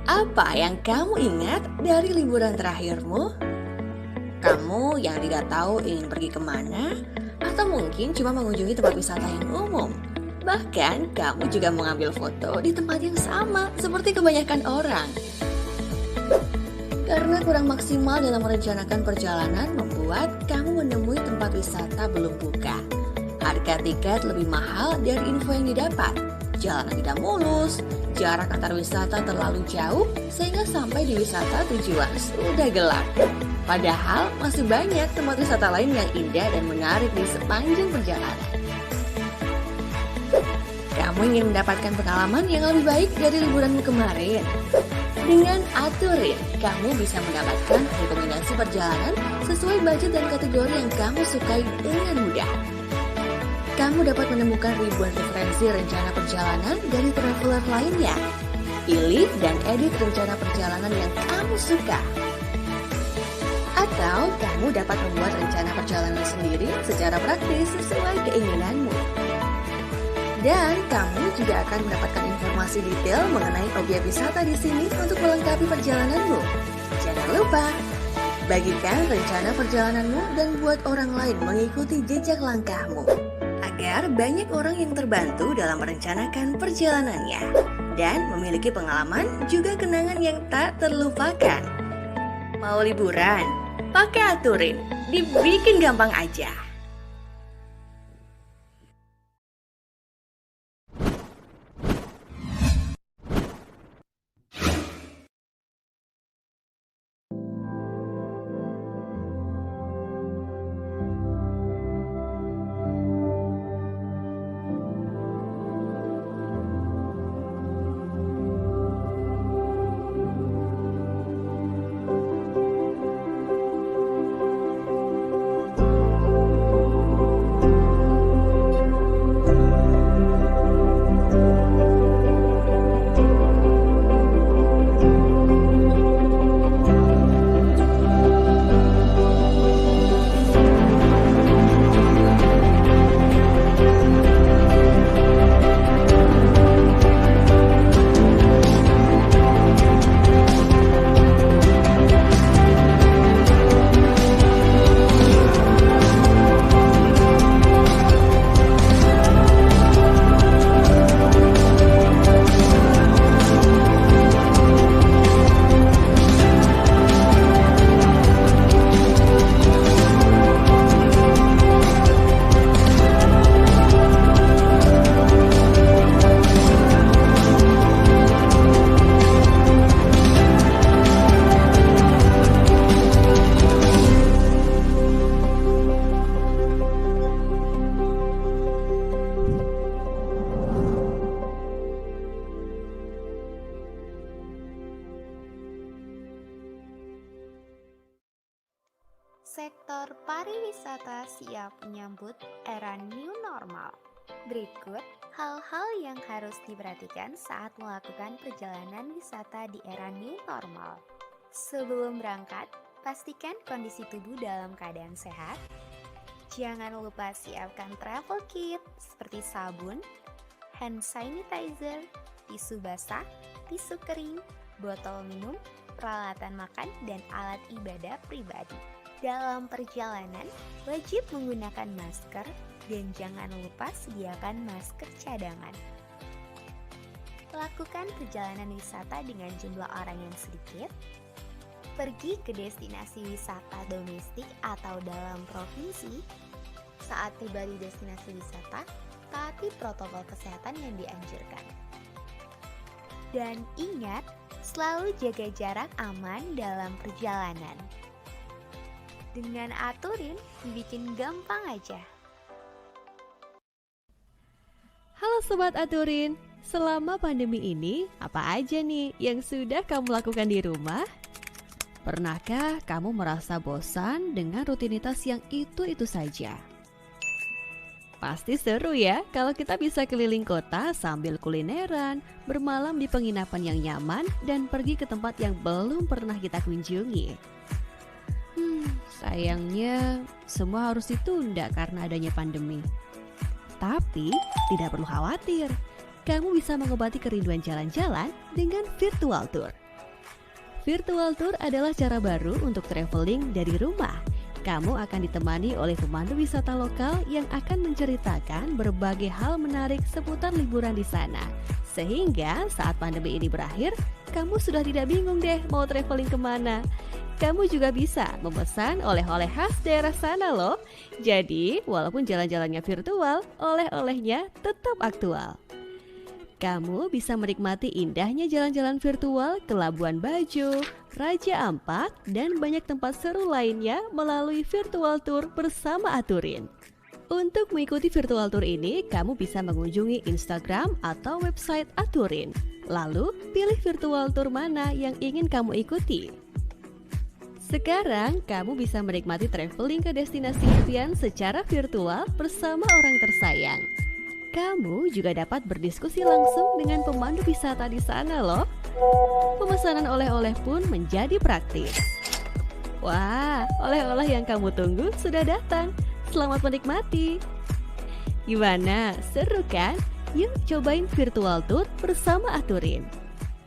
Apa yang kamu ingat dari liburan terakhirmu? Kamu yang tidak tahu ingin pergi kemana? Atau mungkin cuma mengunjungi tempat wisata yang umum? Bahkan kamu juga mengambil foto di tempat yang sama seperti kebanyakan orang. Karena kurang maksimal dalam merencanakan perjalanan membuat kamu menemui tempat wisata belum buka. Harga tiket lebih mahal dari info yang didapat. Jalanan tidak mulus, jarak antar wisata terlalu jauh sehingga sampai di wisata tujuan sudah gelap. Padahal masih banyak tempat wisata lain yang indah dan menarik di sepanjang perjalanan. Kamu ingin mendapatkan pengalaman yang lebih baik dari liburanmu kemarin? Dengan Aturin, kamu bisa mendapatkan rekomendasi perjalanan sesuai budget dan kategori yang kamu sukai dengan mudah. Kamu dapat menemukan ribuan referensi rencana perjalanan dari traveler lainnya. Pilih dan edit rencana perjalanan yang kamu suka. Atau kamu dapat membuat rencana perjalanan sendiri secara praktis sesuai keinginanmu. Dan kamu juga akan mendapatkan informasi detail mengenai objek wisata di sini untuk melengkapi perjalananmu. Jangan lupa, bagikan rencana perjalananmu dan buat orang lain mengikuti jejak langkahmu. Agar banyak orang yang terbantu dalam merencanakan perjalanannya. Dan memiliki pengalaman juga kenangan yang tak terlupakan. Mau liburan? Pakai Aturin, dibikin gampang aja. Sektor pariwisata siap menyambut era new normal. Berikut hal-hal yang harus diperhatikan saat melakukan perjalanan wisata di era new normal. Sebelum berangkat, pastikan kondisi tubuh dalam keadaan sehat. Jangan lupa siapkan travel kit seperti sabun, hand sanitizer, tisu basah, tisu kering, botol minum, peralatan makan, dan alat ibadah pribadi. Dalam perjalanan, wajib menggunakan masker dan jangan lupa sediakan masker cadangan. Lakukan perjalanan wisata dengan jumlah orang yang sedikit. Pergi ke destinasi wisata domestik atau dalam provinsi. Saat tiba di destinasi wisata, taati protokol kesehatan yang dianjurkan. Dan ingat, selalu jaga jarak aman dalam perjalanan. Dengan Aturin, dibikin gampang aja. Halo Sobat Aturin, selama pandemi ini, apa aja nih yang sudah kamu lakukan di rumah? Pernahkah kamu merasa bosan dengan rutinitas yang itu-itu saja? Pasti seru ya kalau kita bisa keliling kota sambil kulineran, bermalam di penginapan yang nyaman, dan pergi ke tempat yang belum pernah kita kunjungi. Sayangnya semua harus ditunda karena adanya pandemi. Tapi tidak perlu khawatir, kamu bisa mengobati kerinduan jalan-jalan dengan virtual tour. Virtual tour adalah cara baru untuk traveling dari rumah. Kamu akan ditemani oleh pemandu wisata lokal yang akan menceritakan berbagai hal menarik seputar liburan di sana. Sehingga saat pandemi ini berakhir, kamu sudah tidak bingung deh mau traveling kemana. Kamu juga bisa memesan oleh-oleh khas daerah sana loh. Jadi, walaupun jalan-jalannya virtual, oleh-olehnya tetap aktual. Kamu bisa menikmati indahnya jalan-jalan virtual ke Labuan Bajo, Raja Ampat, dan banyak tempat seru lainnya melalui virtual tour bersama Aturin. Untuk mengikuti virtual tour ini, kamu bisa mengunjungi Instagram atau website Aturin. Lalu, pilih virtual tour mana yang ingin kamu ikuti. Sekarang, kamu bisa menikmati traveling ke destinasi impian secara virtual bersama orang tersayang. Kamu juga dapat berdiskusi langsung dengan pemandu wisata di sana loh. Pemesanan oleh-oleh pun menjadi praktis. Wah, oleh-oleh yang kamu tunggu sudah datang. Selamat menikmati. Gimana? Seru kan? Yuk cobain virtual tour bersama Aturin.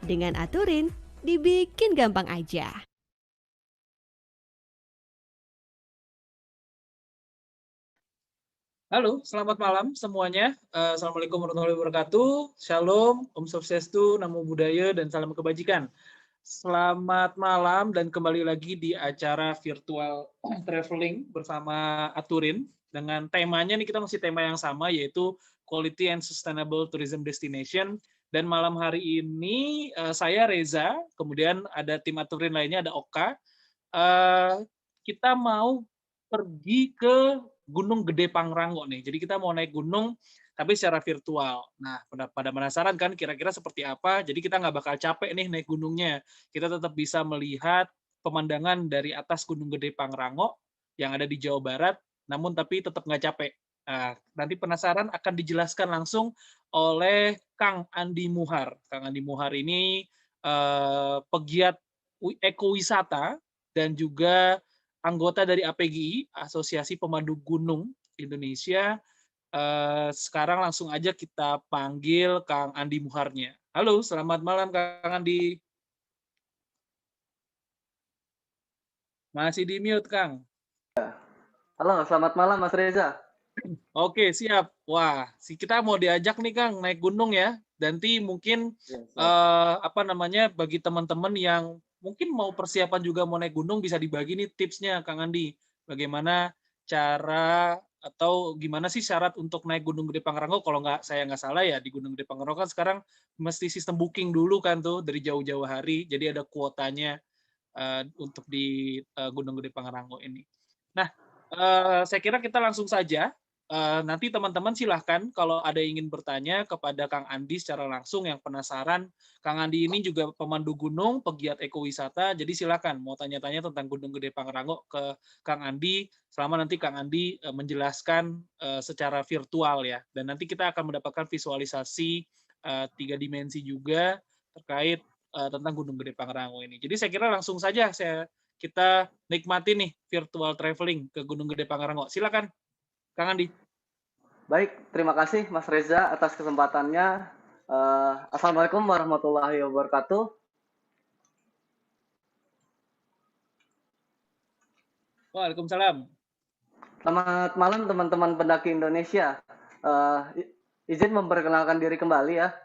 Dengan Aturin, dibikin gampang aja. Halo, selamat malam semuanya. Assalamualaikum warahmatullahi wabarakatuh. Shalom, Om Swastiastu, Namo Buddhaya, dan salam kebajikan. Selamat malam dan kembali lagi di acara virtual traveling bersama Aturin. Dengan temanya nih, kita masih tema yang sama, yaitu Quality and Sustainable Tourism Destination. Dan malam hari ini saya Reza, kemudian ada tim Aturin lainnya, ada Oka. Kita mau pergi ke Gunung Gede Pangrango nih. Jadi kita mau naik gunung tapi secara virtual. Nah, pada penasaran kan kira-kira seperti apa? Jadi kita nggak bakal capek nih naik gunungnya. Kita tetap bisa melihat pemandangan dari atas Gunung Gede Pangrango yang ada di Jawa Barat, namun tapi tetap nggak capek. Nah, nanti penasaran akan dijelaskan langsung oleh Kang Andi Muhar. Kang Andi Muhar ini pegiat ekowisata dan juga anggota dari APGI, Asosiasi Pemandu Gunung Indonesia. Sekarang langsung aja kita panggil Kang Andi Muharnya. Halo, selamat malam Kang Andi. Masih di mute, Kang. Halo, selamat malam Mas Reza. Oke, siap. Wah, kita mau diajak nih Kang naik gunung ya. Nanti mungkin bagi teman-teman yang mungkin mau persiapan juga mau naik gunung, bisa dibagi nih tipsnya Kang Andi. Bagaimana cara atau gimana sih syarat untuk naik Gunung Gede Pangrango? Kalau saya nggak salah ya, di Gunung Gede Pangrango kan sekarang mesti sistem booking dulu kan tuh dari jauh-jauh hari. Jadi ada kuotanya untuk di Gunung Gede Pangrango ini. Nah, saya kira kita langsung saja. Nanti teman-teman silahkan kalau ada yang ingin bertanya kepada Kang Andi secara langsung yang penasaran. Kang Andi ini juga pemandu gunung, pegiat ekowisata, jadi silahkan mau tanya-tanya tentang Gunung Gede Pangrango ke Kang Andi, selama nanti Kang Andi menjelaskan secara virtual ya. Dan nanti kita akan mendapatkan visualisasi 3 dimensi juga terkait tentang Gunung Gede Pangrango ini. Jadi saya kira langsung saja kita nikmati nih virtual traveling ke Gunung Gede Pangrango. Silakan. Kang Andi. Baik, terima kasih Mas Reza atas kesempatannya. Assalamualaikum warahmatullahi wabarakatuh. Waalaikumsalam. Selamat malam teman-teman pendaki Indonesia. Izin memperkenalkan diri kembali ya.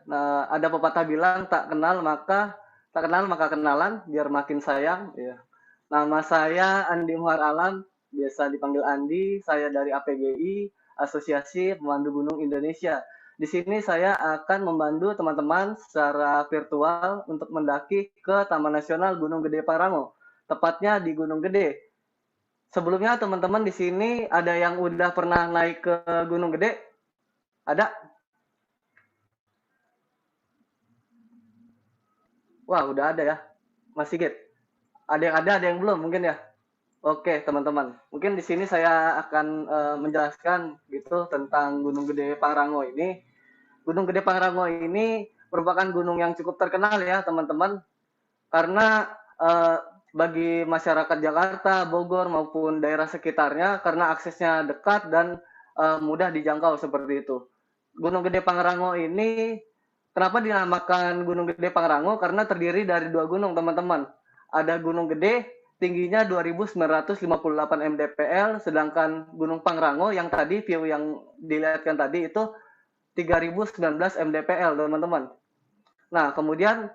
Ada pepatah bilang tak kenal maka kenalan biar makin sayang. Ya. Nama saya Andi Muhar Alam. Biasa dipanggil Andi, saya dari APGI, Asosiasi Pemandu Gunung Indonesia. Di sini saya akan membantu teman-teman secara virtual untuk mendaki ke Taman Nasional Gunung Gede Pangrango, tepatnya di Gunung Gede. Sebelumnya teman-teman di sini ada yang udah pernah naik ke Gunung Gede? Ada? Wah, udah ada ya. Mas Sigit. Ada yang belum mungkin ya? Oke, teman-teman. Mungkin di sini saya akan menjelaskan gitu tentang Gunung Gede Pangrango ini. Gunung Gede Pangrango ini merupakan gunung yang cukup terkenal ya, teman-teman. Karena bagi masyarakat Jakarta, Bogor maupun daerah sekitarnya karena aksesnya dekat dan mudah dijangkau seperti itu. Gunung Gede Pangrango ini kenapa dinamakan Gunung Gede Pangrango? Karena terdiri dari 2 gunung, teman-teman. ada Gunung Gede, tingginya 2.958 mdpl, sedangkan Gunung Pangrango yang tadi view yang dilihatkan tadi itu 3.019 mdpl, teman-teman. Nah, kemudian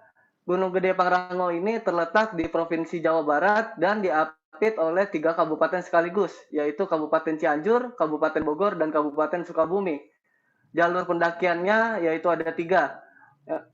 Gunung Gede Pangrango ini terletak di Provinsi Jawa Barat dan diapit oleh 3 kabupaten sekaligus, yaitu Kabupaten Cianjur, Kabupaten Bogor, dan Kabupaten Sukabumi. Jalur pendakiannya yaitu ada 3.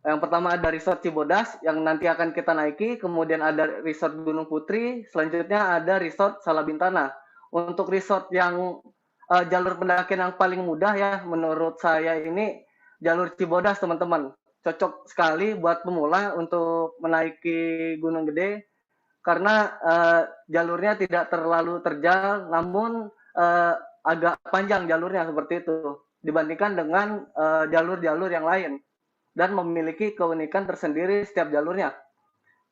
Yang pertama ada Resort Cibodas yang nanti akan kita naiki, kemudian ada Resort Gunung Putri, selanjutnya ada Resort Salabintana. Untuk resort yang jalur pendakian yang paling mudah ya menurut saya ini jalur Cibodas, teman-teman. Cocok sekali buat pemula untuk menaiki Gunung Gede karena jalurnya tidak terlalu terjal, namun agak panjang jalurnya seperti itu dibandingkan dengan jalur-jalur yang lain dan memiliki keunikan tersendiri setiap jalurnya.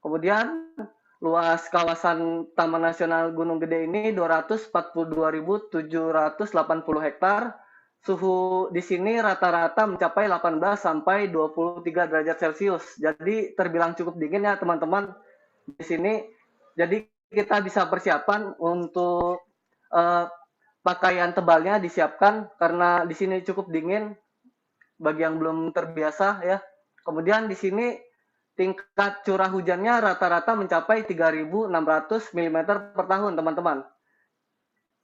Kemudian luas kawasan Taman Nasional Gunung Gede ini 242.780 hektar. Suhu di sini rata-rata mencapai 18 sampai 23 derajat Celcius. Jadi terbilang cukup dingin ya teman-teman di sini. Jadi kita bisa persiapan untuk pakaian tebalnya disiapkan karena di sini cukup dingin bagi yang belum terbiasa ya. Kemudian di sini tingkat curah hujannya rata-rata mencapai 3.600 mm per tahun, teman-teman.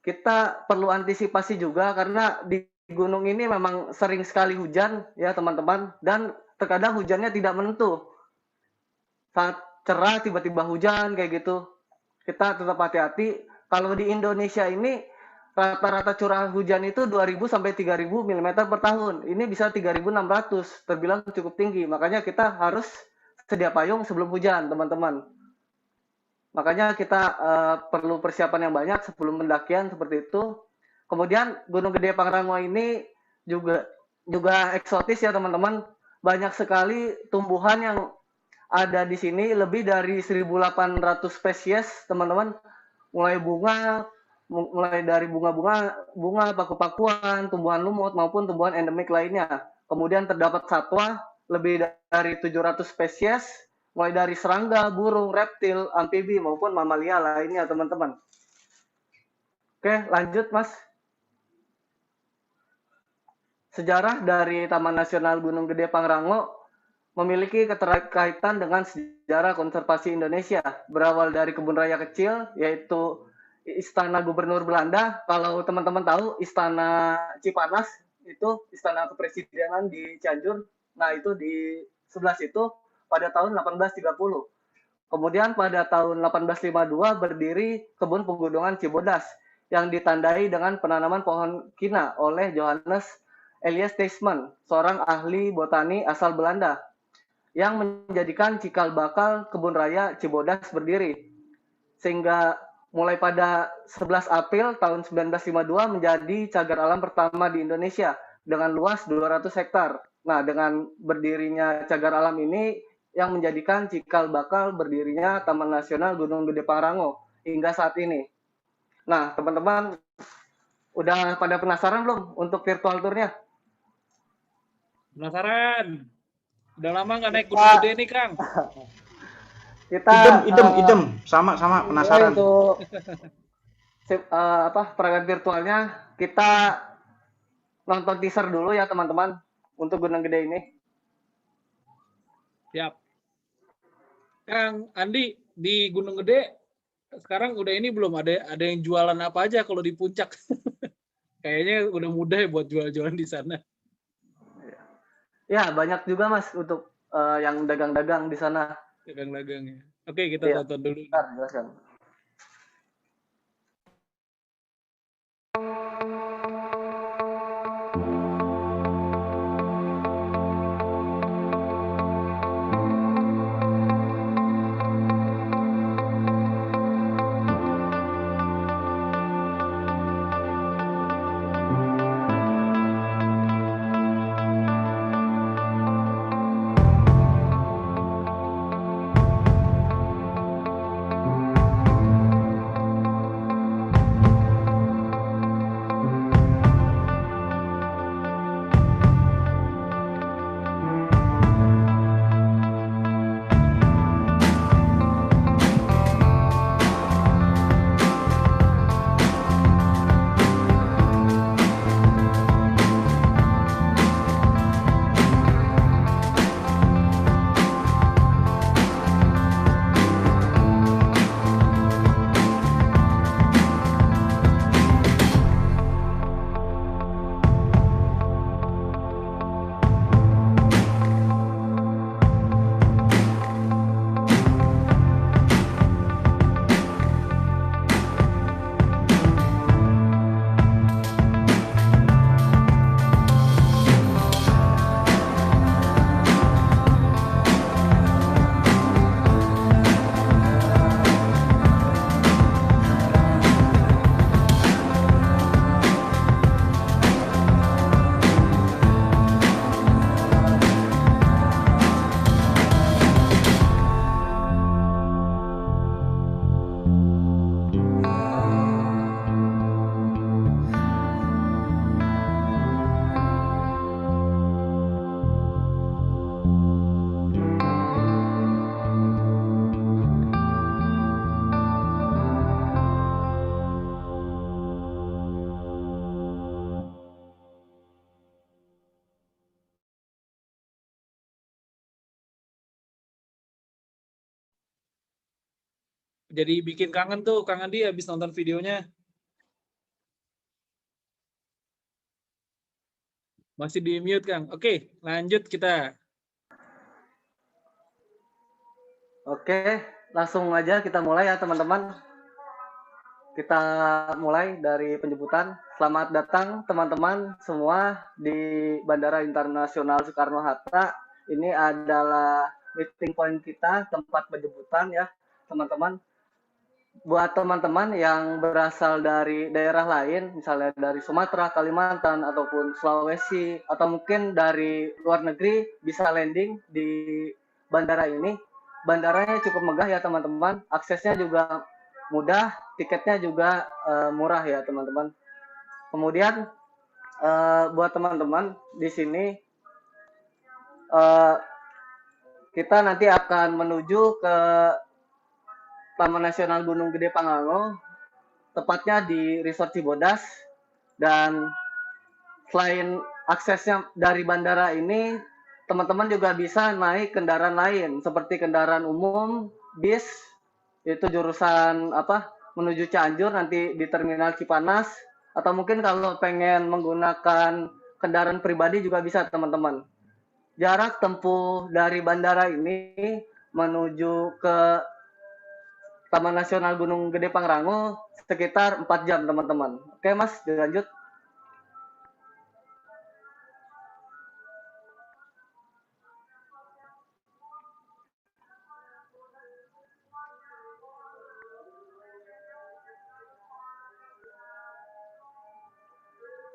Kita perlu antisipasi juga karena di gunung ini memang sering sekali hujan ya, teman-teman, dan terkadang hujannya tidak menentu. Saat cerah tiba-tiba hujan kayak gitu. Kita tetap hati-hati. Kalau di Indonesia ini rata-rata curah hujan itu 2.000 sampai 3.000 mm per tahun. Ini bisa 3.600, terbilang cukup tinggi. Makanya kita harus sedia payung sebelum hujan, teman-teman. Makanya kita perlu persiapan yang banyak sebelum pendakian seperti itu. Kemudian Gunung Gede Pangrango ini juga eksotis ya, teman-teman. Banyak sekali tumbuhan yang ada di sini, lebih dari 1.800 spesies, teman-teman. Mulai dari bunga, paku-pakuan, tumbuhan lumut, maupun tumbuhan endemik lainnya. Kemudian terdapat satwa, lebih dari 700 spesies, mulai dari serangga, burung, reptil, amfibi, maupun mamalia lainnya, teman-teman. Oke, lanjut, Mas. Sejarah dari Taman Nasional Gunung Gede Pangrango memiliki keterkaitan dengan sejarah konservasi Indonesia. Berawal dari kebun raya kecil, yaitu Istana Gubernur Belanda. Kalau teman-teman tahu, Istana Cipanas itu istana kepresidenan di Cianjur. Nah, itu di sebelah situ pada tahun 1830. Kemudian pada tahun 1852 berdiri kebun pegunungan Cibodas yang ditandai dengan penanaman pohon kina oleh Johannes Elias Teisman, seorang ahli botani asal Belanda, yang menjadikan cikal bakal kebun raya Cibodas berdiri. Sehingga mulai pada 11 April tahun 1952 menjadi cagar alam pertama di Indonesia dengan luas 200 hektar. Nah, dengan berdirinya cagar alam ini yang menjadikan cikal bakal berdirinya Taman Nasional Gunung Gede Pangrango hingga saat ini. Nah, teman-teman udah pada penasaran belum untuk virtual tour-nya? Penasaran? Udah lama nggak naik Gunung Gede nih, Kang. Kita idem sama penasaran untuk peragaan virtualnya kita nonton teaser dulu ya, teman-teman, untuk Gunung Gede ini. Siap. Kang Andi, di Gunung Gede sekarang udah ini belum ada yang jualan apa aja kalau di puncak? Kayaknya udah mudah ya buat jual-jualan di sana. Ya, banyak juga, Mas, untuk yang dagang-dagang di sana. Dagang-dagangnya. Oke, kita tonton dulu. Bentar, jelaskan. Jadi bikin kangen tuh, Kang Andi habis nonton videonya. Masih di mute, Kang. Oke, lanjut kita. Oke, langsung aja kita mulai ya teman-teman. Kita mulai dari penjemputan. Selamat datang teman-teman semua di Bandara Internasional Soekarno-Hatta. Ini adalah meeting point kita, tempat penjemputan ya teman-teman. Buat teman-teman yang berasal dari daerah lain, misalnya dari Sumatera, Kalimantan, ataupun Sulawesi, atau mungkin dari luar negeri, bisa landing di bandara ini. Bandaranya cukup megah ya teman-teman, aksesnya juga mudah, tiketnya juga murah ya teman-teman. Kemudian buat teman-teman di sini, kita nanti akan menuju ke Taman Nasional Gunung Gede Pangrango, tepatnya di Resort Cibodas. Dan selain aksesnya dari bandara ini, teman-teman juga bisa naik kendaraan lain seperti kendaraan umum, bis, itu jurusan menuju Cianjur nanti di Terminal Cipanas, atau mungkin kalau pengen menggunakan kendaraan pribadi juga bisa teman-teman. Jarak tempuh dari bandara ini menuju ke Taman Nasional Gunung Gede Pangrango sekitar 4 jam teman-teman. Oke Mas, dilanjut.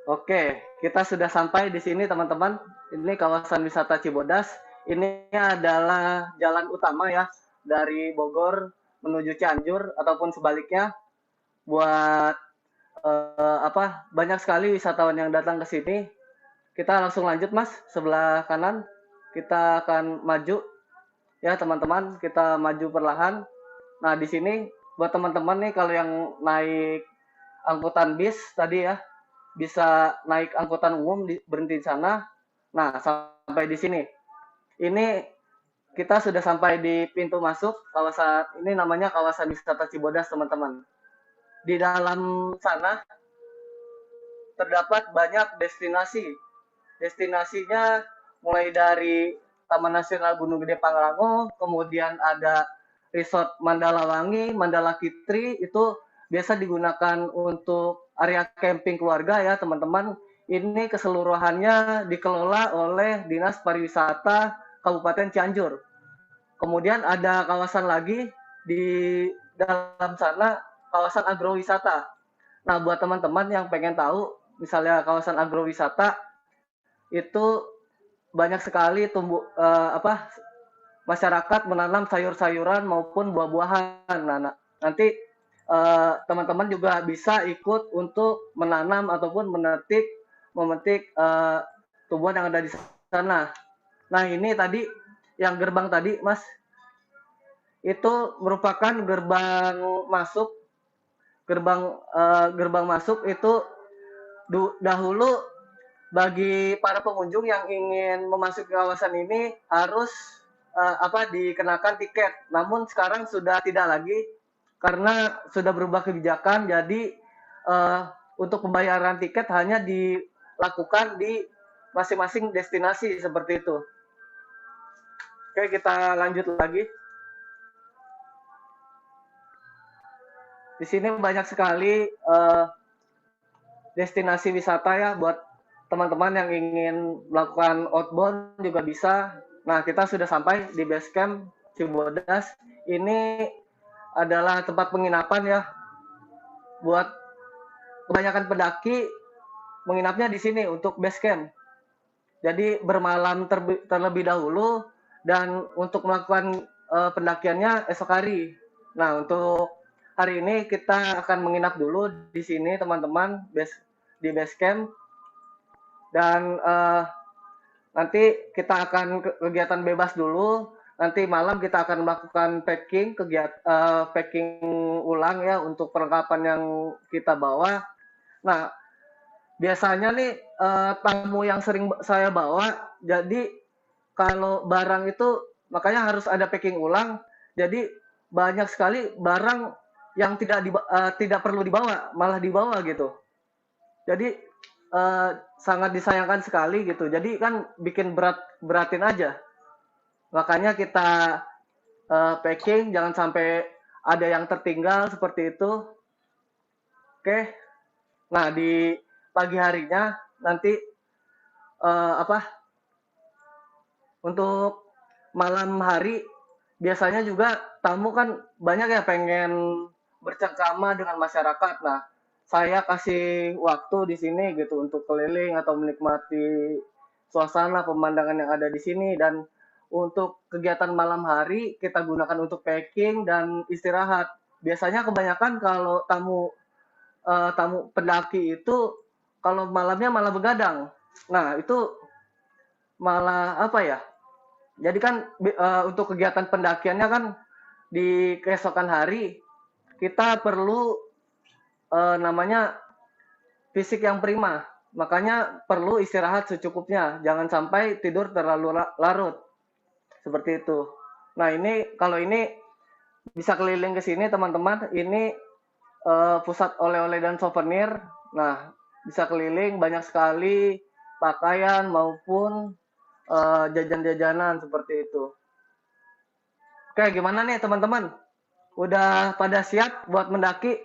Oke, kita sudah sampai di sini teman-teman. Ini kawasan wisata Cibodas. Ini adalah jalan utama ya dari Bogor menuju Cianjur ataupun sebaliknya. Buat banyak sekali wisatawan yang datang ke sini. Kita langsung lanjut Mas, sebelah kanan. Kita akan maju ya teman-teman, kita maju perlahan. Nah, di sini buat teman-teman nih kalau yang naik angkutan bis tadi ya, bisa naik angkutan umum berhenti di sana. Nah, sampai di sini. Ini kita sudah sampai di pintu masuk kawasan ini, namanya kawasan wisata Cibodas teman-teman. Di dalam sana terdapat banyak destinasi. Destinasinya mulai dari Taman Nasional Gunung Gede Pangrango, kemudian ada Resort Mandala Wangi, Mandala Kitri, itu biasa digunakan untuk area camping keluarga ya teman-teman. Ini keseluruhannya dikelola oleh Dinas Pariwisata Kabupaten Cianjur. Kemudian ada kawasan lagi di dalam sana, kawasan agrowisata. Nah, buat teman-teman yang pengen tahu, misalnya kawasan agrowisata itu banyak sekali masyarakat menanam sayur-sayuran maupun buah-buahan. Nah, nanti teman-teman juga bisa ikut untuk menanam ataupun memetik tumbuhan yang ada di sana. Nah, ini tadi yang gerbang tadi, Mas, itu merupakan gerbang masuk. Gerbang masuk itu dahulu bagi para pengunjung yang ingin memasuki kawasan ini harus dikenakan tiket. Namun sekarang sudah tidak lagi karena sudah berubah kebijakan. Jadi untuk pembayaran tiket hanya dilakukan di masing-masing destinasi seperti itu. Oke, kita lanjut lagi. Di sini banyak sekali destinasi wisata ya buat teman-teman yang ingin melakukan outbound juga bisa. Nah, kita sudah sampai di base camp Cibodas. Ini adalah tempat penginapan ya. Buat kebanyakan pendaki menginapnya di sini untuk base camp. Jadi bermalam terlebih dahulu dan untuk melakukan pendakiannya esok hari. Nah, untuk hari ini kita akan menginap dulu di sini teman-teman di base camp. Dan nanti kita akan kegiatan bebas dulu. Nanti malam kita akan melakukan packing ulang ya untuk perlengkapan yang kita bawa. Nah, biasanya nih tamu yang sering saya bawa, jadi kalau barang itu makanya harus ada packing ulang. Jadi banyak sekali barang yang tidak perlu dibawa, malah dibawa gitu. Jadi sangat disayangkan sekali gitu. Jadi kan bikin beratin aja. Makanya kita packing, jangan sampai ada yang tertinggal seperti itu. Oke. Nah, di pagi harinya nanti untuk malam hari biasanya juga tamu kan banyak ya pengen bercengkrama dengan masyarakat. Nah, saya kasih waktu di sini gitu untuk keliling atau menikmati suasana pemandangan yang ada di sini, dan untuk kegiatan malam hari kita gunakan untuk packing dan istirahat. Biasanya kebanyakan kalau tamu pendaki itu kalau malamnya malah begadang. Nah, itu malah apa ya? Jadi kan untuk kegiatan pendakiannya kan di keesokan hari kita perlu namanya fisik yang prima. Makanya perlu istirahat secukupnya. Jangan sampai tidur terlalu larut. Seperti itu. Nah, kalau ini bisa keliling ke sini teman-teman. Ini pusat oleh-oleh dan souvenir. Nah, bisa keliling banyak sekali pakaian maupun jajan-jajanan seperti itu. Oke, gimana nih teman-teman? Udah pada siap buat mendaki?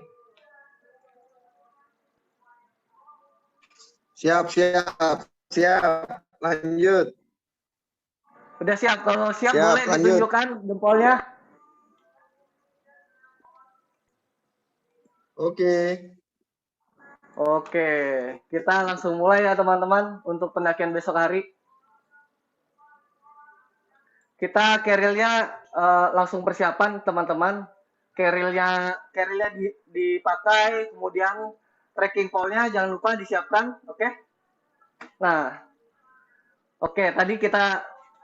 Siap. Lanjut. Udah siap? Kalau siap, Siap, boleh lanjut. ditunjukkan jempolnya. Oke, kita langsung mulai ya teman-teman untuk pendakian besok hari. Kita carrier-nya langsung persiapan teman-teman. Carrier-nya dipakai, kemudian trekking pole-nya jangan lupa disiapkan, oke? Nah, oke, tadi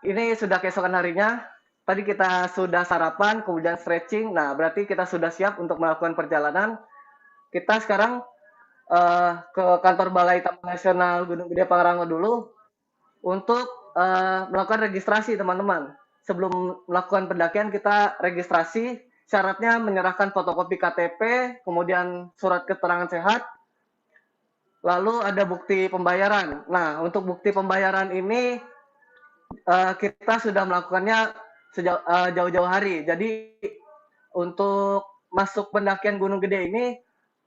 ini sudah keesokan harinya. Tadi kita sudah sarapan, kemudian stretching. Nah, berarti kita sudah siap untuk melakukan perjalanan. Kita sekarang ke kantor Balai Taman Nasional Gunung Gede Pangrango dulu untuk melakukan registrasi teman-teman. Sebelum melakukan pendakian kita registrasi, syaratnya menyerahkan fotokopi KTP, kemudian surat keterangan sehat, lalu ada bukti pembayaran. Nah, untuk bukti pembayaran ini kita sudah melakukannya jauh-jauh hari. Jadi untuk masuk pendakian Gunung Gede ini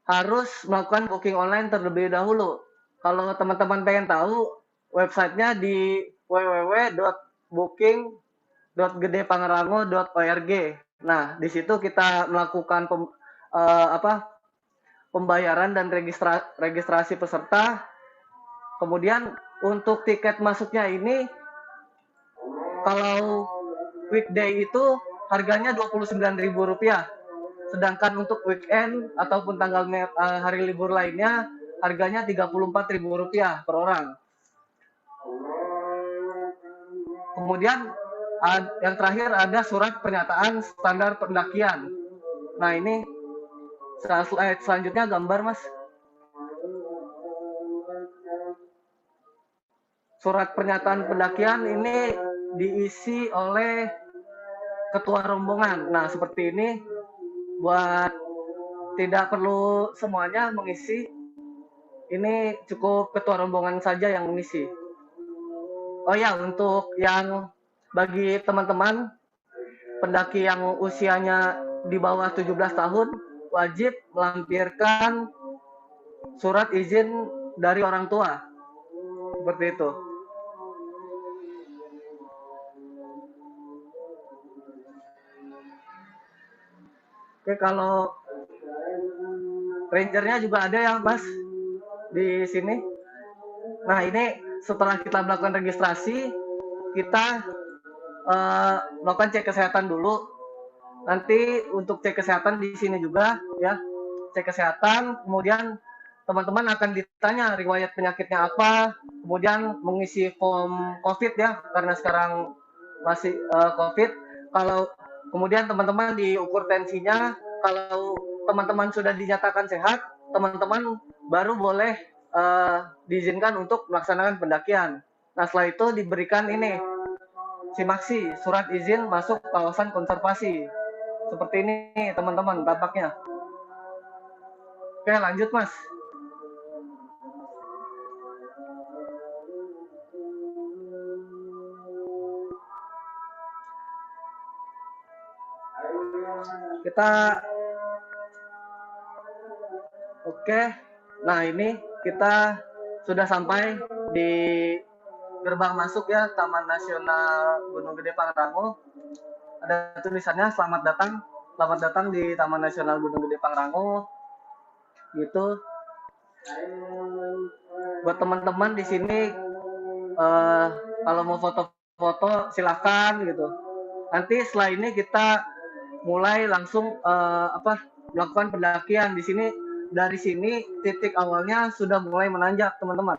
harus melakukan booking online terlebih dahulu. Kalau teman-teman pengen tahu, websitenya di www.booking.gedepangrango.org. Nah, di situ kita melakukan pembayaran dan registrasi peserta. Kemudian untuk tiket masuknya ini, kalau weekday itu harganya Rp29.000. Sedangkan untuk weekend ataupun tanggal hari libur lainnya harganya Rp34.000 per orang. Kemudian yang terakhir ada surat pernyataan standar pendakian. Nah, ini selanjutnya gambar, Mas. Surat pernyataan pendakian ini diisi oleh ketua rombongan. Nah, seperti ini, buat tidak perlu semuanya mengisi. Ini cukup ketua rombongan saja yang mengisi. Oh ya, untuk yang bagi teman-teman pendaki yang usianya di bawah 17 tahun wajib melampirkan surat izin dari orang tua. Seperti itu. Oke, kalau rangernya juga ada ya, Mas, di sini. Nah, ini setelah kita melakukan registrasi, kita melakukan cek kesehatan dulu. Nanti untuk cek kesehatan di sini juga ya, cek kesehatan, kemudian teman-teman akan ditanya riwayat penyakitnya apa, kemudian mengisi form COVID ya, karena sekarang masih COVID. Kalau kemudian teman-teman diukur tensinya, kalau teman-teman sudah dinyatakan sehat, teman-teman baru boleh diizinkan untuk melaksanakan pendakian. Nah, setelah itu diberikan ini SIMAKSI, surat izin masuk kawasan konservasi. seperti ini teman-teman tampaknya. Oke, lanjut Mas. Oke, nah ini kita sudah sampai di gerbang masuk ya Taman Nasional Gunung Gede Pangrango. Ada tulisannya selamat datang di Taman Nasional Gunung Gede Pangrango. Gitu. Buat teman-teman di sini kalau mau foto-foto silakan gitu. Nanti setelah ini kita mulai langsung melakukan pendakian di sini. Dari sini titik awalnya sudah mulai menanjak teman-teman.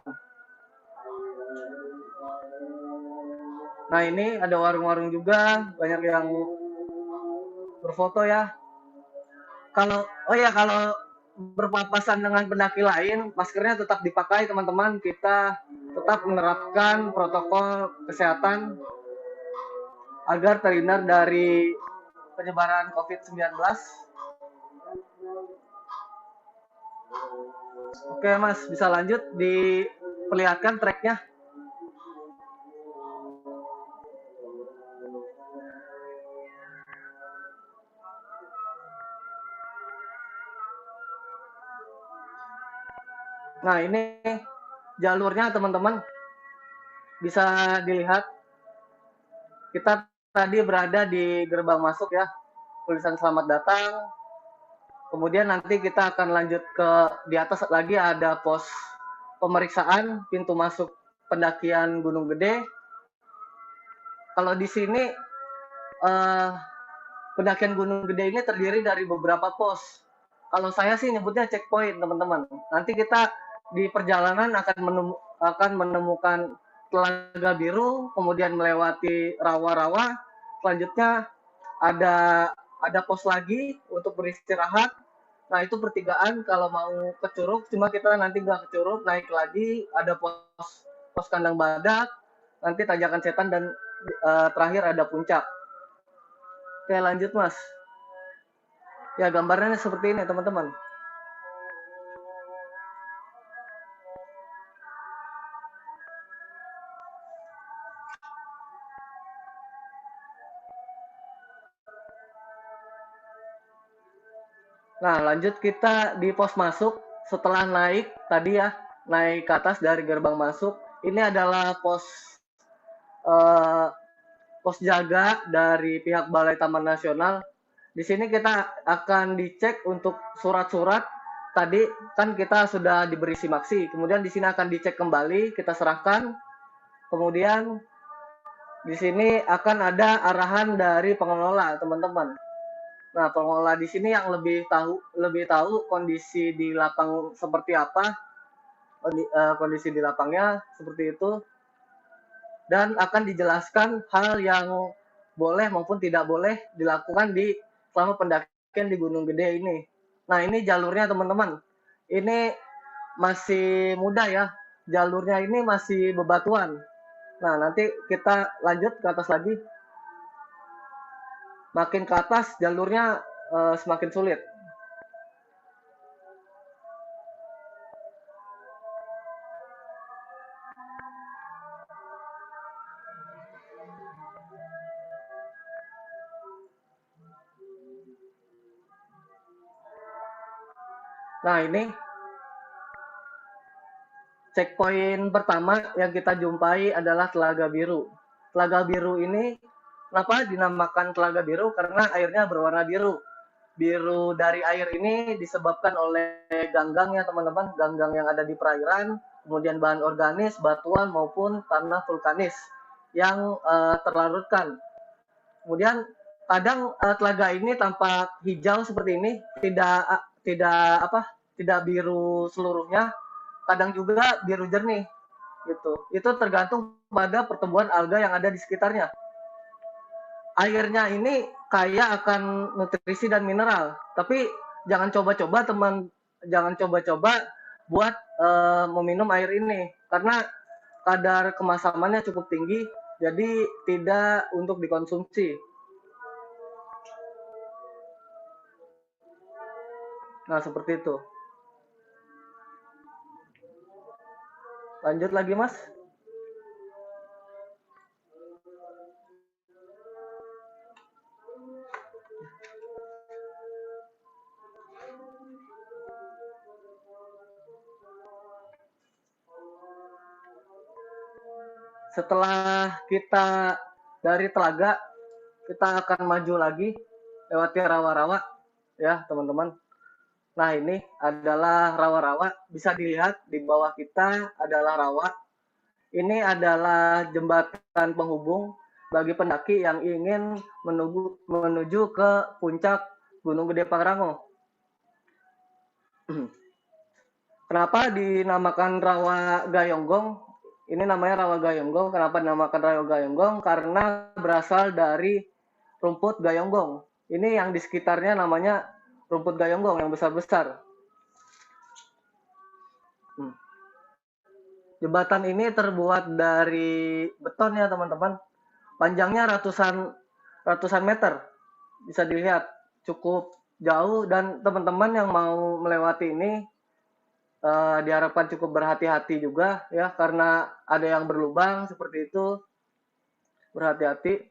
Nah ini ada warung-warung juga, banyak yang berfoto ya. Kalau berpapasan dengan pendaki lain, maskernya tetap dipakai teman-teman. Kita tetap menerapkan protokol kesehatan agar terhindar dari penyebaran COVID-19. Oke Mas, bisa lanjut diperlihatkan treknya. Nah ini jalurnya teman-teman, bisa dilihat. Kita tadi berada di gerbang masuk ya, tulisan selamat datang. Kemudian nanti kita akan lanjut ke di atas lagi ada pos pemeriksaan pintu masuk pendakian Gunung Gede. Kalau di sini pendakian Gunung Gede ini terdiri dari beberapa pos. Kalau saya sih nyebutnya checkpoint teman-teman. Nanti kita di perjalanan akan menemukan Telaga Biru, kemudian melewati rawa-rawa. Selanjutnya ada pos lagi untuk beristirahat. Nah itu pertigaan kalau mau ke Curug, cuma kita nanti nggak ke Curug, naik lagi ada pos kandang badak, nanti tanjakan setan dan terakhir ada puncak. Oke lanjut Mas. Ya gambarnya seperti ini teman-teman. Nah, lanjut kita di pos masuk. Setelah naik tadi ya, naik ke atas dari gerbang masuk. Ini adalah pos jaga dari pihak Balai Taman Nasional. Di sini kita akan dicek untuk surat-surat. Tadi kan kita sudah diberi simaksi. Kemudian di sini akan dicek kembali, kita serahkan. Kemudian di sini akan ada arahan dari pengelola, teman-teman. Nah, pengelola di sini yang lebih tahu kondisi di lapang seperti apa, kondisi di lapangnya seperti itu, dan akan dijelaskan hal yang boleh maupun tidak boleh dilakukan selama pendakian di Gunung Gede ini. Nah, ini jalurnya teman-teman. Ini masih mudah ya, jalurnya ini masih bebatuan. Nah, nanti kita lanjut ke atas lagi. Makin ke atas jalurnya semakin sulit. Nah ini checkpoint pertama yang kita jumpai adalah Telaga Biru. Telaga Biru ini kenapa dinamakan Telaga Biru? Karena airnya berwarna biru. Biru dari air ini disebabkan oleh ganggang ya teman-teman, ganggang yang ada di perairan, kemudian bahan organis, batuan maupun tanah vulkanis yang terlarutkan. Kemudian kadang telaga ini tampak hijau seperti ini, tidak biru seluruhnya, kadang juga biru jernih gitu. Itu tergantung pada pertumbuhan alga yang ada di sekitarnya. Airnya ini kaya akan nutrisi dan mineral, tapi jangan coba-coba buat meminum air ini karena kadar kemasamannya cukup tinggi, jadi tidak untuk dikonsumsi. Nah, seperti itu. Lanjut lagi, Mas. Setelah kita dari telaga, kita akan maju lagi lewati rawa-rawa ya, teman-teman. Nah, ini adalah rawa-rawa. Bisa dilihat di bawah kita adalah rawa. Ini adalah jembatan penghubung bagi pendaki yang ingin menuju ke puncak Gunung Gede Pangrango. Kenapa dinamakan Rawa Gayonggong? Ini namanya Rawa Gayonggong. Kenapa dinamakan Rawa Gayonggong? Karena berasal dari rumput gayonggong. Ini yang di sekitarnya namanya rumput gayonggong yang besar-besar. Jembatan ini terbuat dari beton ya, teman-teman. Panjangnya ratusan meter. Bisa dilihat cukup jauh, dan teman-teman yang mau melewati ini diharapkan cukup berhati-hati juga ya, karena ada yang berlubang seperti itu. Berhati-hati.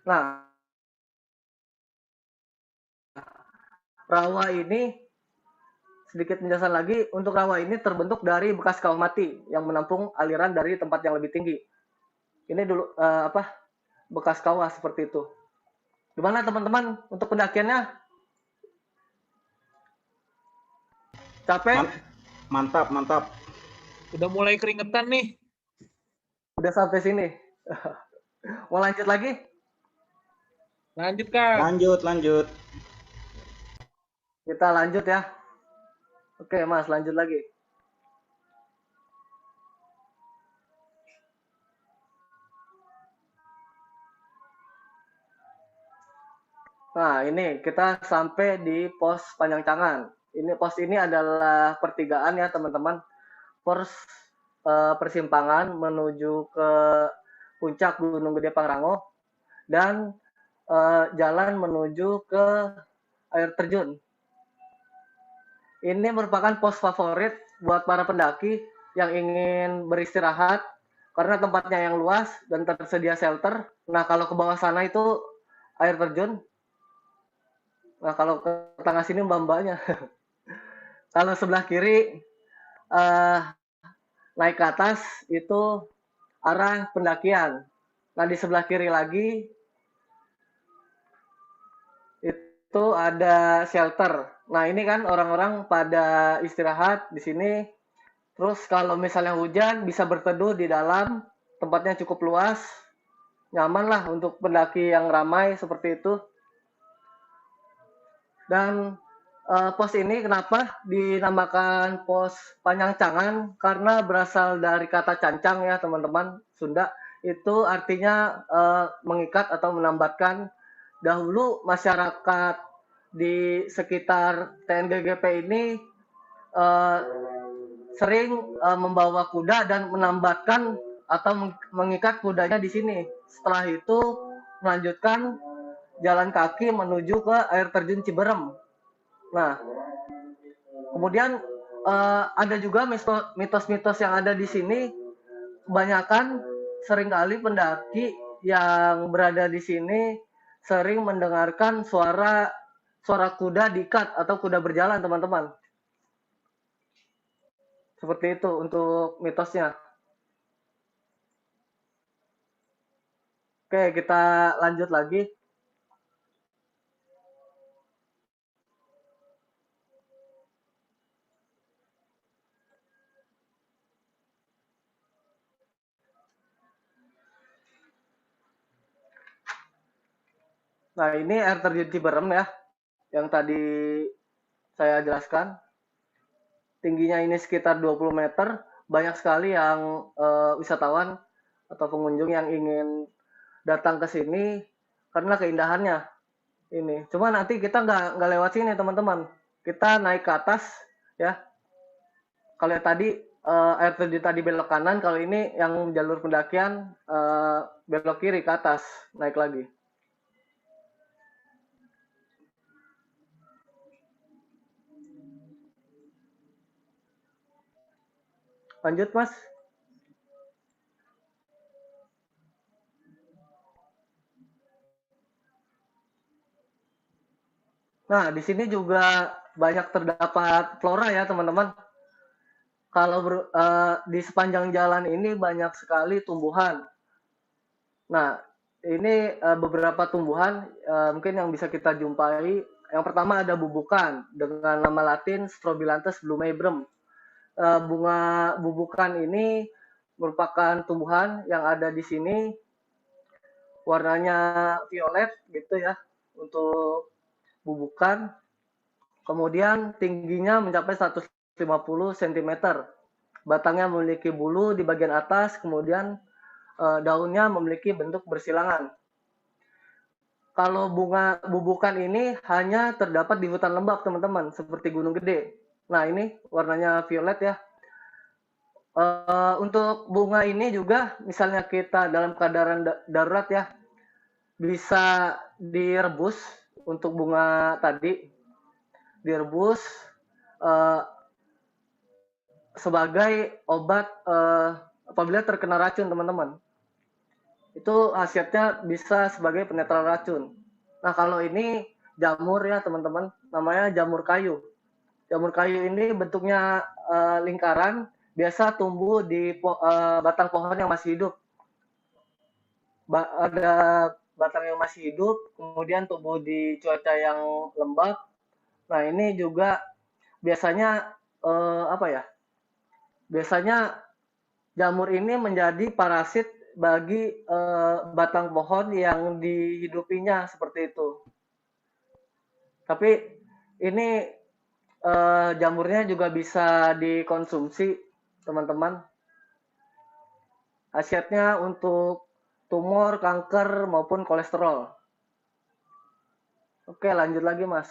Nah, rawa ini, sedikit penjelasan lagi, untuk rawa ini terbentuk dari bekas kawah mati yang menampung aliran dari tempat yang lebih tinggi. Ini dulu bekas kawah seperti itu. Gimana teman-teman untuk pendakiannya? Capek? Mantap, mantap. Udah mulai keringetan nih. Udah sampai sini. Mau lanjut lagi? Lanjut, Kak. Lanjut. Kita lanjut ya. Oke, Mas, lanjut lagi. Nah, ini kita sampai di pos Panjangcangan. Pos ini adalah pertigaan ya, teman-teman. Pos persimpangan menuju ke puncak Gunung Gede Pangrango dan jalan menuju ke air terjun. Ini merupakan pos favorit buat para pendaki yang ingin beristirahat karena tempatnya yang luas dan tersedia shelter. Nah, kalau ke bawah sana itu air terjun. Nah, kalau ke tengah sini mbak-mbaknya. Kalau sebelah kiri naik ke atas itu arah pendakian. Nah, di sebelah kiri lagi itu ada shelter. Nah, ini kan orang-orang pada istirahat di sini. Terus kalau misalnya hujan bisa berteduh di dalam, tempatnya cukup luas. Nyaman lah untuk pendaki yang ramai seperti itu. Dan pos ini kenapa dinamakan pos Panjangcangan? Karena berasal dari kata cancang ya, teman-teman, Sunda. Itu artinya mengikat atau menambatkan. Dahulu masyarakat di sekitar TNGGP ini sering membawa kuda dan menambatkan atau mengikat kudanya di sini. Setelah itu melanjutkan jalan kaki menuju ke air terjun Ciberem. Nah, kemudian ada juga mitos-mitos yang ada di sini. Kebanyakan seringkali pendaki yang berada di sini sering mendengarkan suara kuda diikat atau kuda berjalan, teman-teman. Seperti itu untuk mitosnya. Oke, kita lanjut lagi. Nah, ini air terjun Ciberem ya, yang tadi saya jelaskan. Tingginya ini sekitar 20 meter. Banyak sekali yang wisatawan atau pengunjung yang ingin datang ke sini karena keindahannya ini. Cuma nanti kita nggak lewat sini, teman-teman. Kita naik ke atas ya. Kalau tadi air terjun tadi belok kanan, kalau ini yang jalur pendakian belok kiri ke atas, naik lagi. Lanjut, Mas. Nah, di sini juga banyak terdapat flora ya, teman-teman. Kalau di sepanjang jalan ini banyak sekali tumbuhan. Nah, ini beberapa tumbuhan mungkin yang bisa kita jumpai. Yang pertama ada bubukan dengan nama Latin Strobilanthes blumebrum. Bunga bubukan ini merupakan tumbuhan yang ada di sini, warnanya violet gitu ya untuk bubukan. Kemudian tingginya mencapai 150 cm. Batangnya memiliki bulu di bagian atas, kemudian daunnya memiliki bentuk bersilangan. Kalau bunga bubukan ini hanya terdapat di hutan lembab, teman-teman, seperti Gunung Gede. Nah, ini warnanya violet ya. Untuk bunga ini juga, misalnya kita dalam keadaan darurat ya, bisa direbus untuk bunga tadi, direbus sebagai obat apabila terkena racun, teman-teman. Itu khasiatnya bisa sebagai penetral racun. Nah, kalau ini jamur ya, teman-teman, namanya jamur kayu. Jamur kayu ini bentuknya lingkaran, biasa tumbuh di batang pohon yang masih hidup. Ada batang yang masih hidup, kemudian tumbuh di cuaca yang lembab. Nah, ini juga biasanya apa ya? Biasanya jamur ini menjadi parasit bagi batang pohon yang dihidupinya seperti itu. Tapi ini jamurnya juga bisa dikonsumsi, teman-teman. Khasiatnya untuk tumor, kanker, maupun kolesterol. Oke, lanjut lagi, Mas.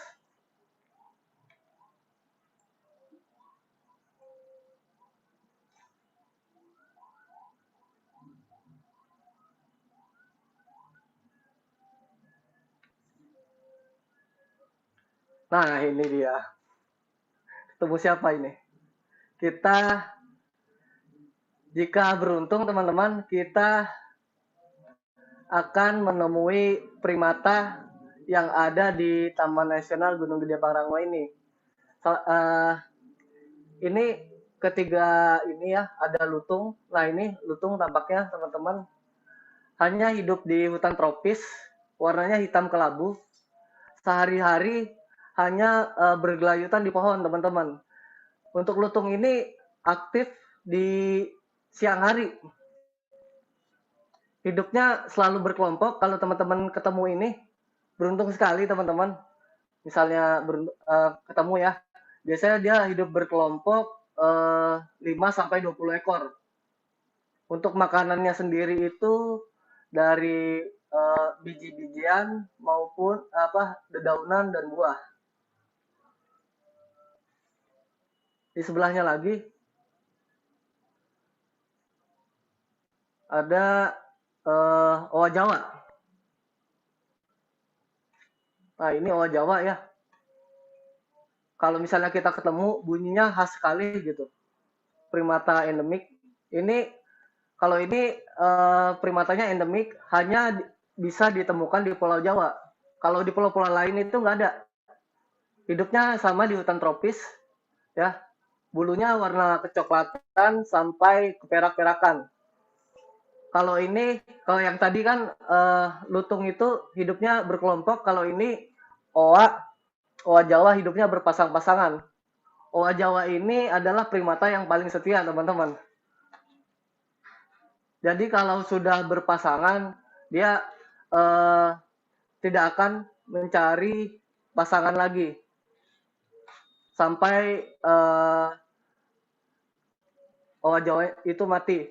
Nah, ini dia. Ketemu siapa ini? Kita, jika beruntung, teman-teman, kita akan menemui primata yang ada di Taman Nasional Gunung Gede Pangrango ini. Ini ketiga ini ya, ada lutung. Nah, ini lutung tampaknya, teman-teman. Hanya hidup di hutan tropis, warnanya hitam kelabu. Sehari-hari hanya bergelayutan di pohon, teman-teman. Untuk lutung ini aktif di siang hari. Hidupnya selalu berkelompok. Kalau teman-teman ketemu ini, beruntung sekali, teman-teman. Misalnya ketemu ya, biasanya dia hidup berkelompok 5-20 ekor. Untuk makanannya sendiri itu dari biji-bijian maupun dedaunan dan buah. Di sebelahnya lagi ada owa Jawa. Nah, ini owa Jawa ya. Kalau misalnya kita ketemu, bunyinya khas sekali gitu. Primata endemik. Ini kalau ini primatanya endemik, hanya bisa ditemukan di Pulau Jawa. Kalau di pulau-pulau lain itu nggak ada. Hidupnya sama di hutan tropis, ya. Bulunya warna kecoklatan sampai keperak-perakan. Kalau yang tadi kan lutung itu hidupnya berkelompok. Kalau ini owa Jawa hidupnya berpasang-pasangan. Owa Jawa ini adalah primata yang paling setia, teman-teman. Jadi kalau sudah berpasangan, dia tidak akan mencari pasangan lagi sampai owa Jawa itu mati.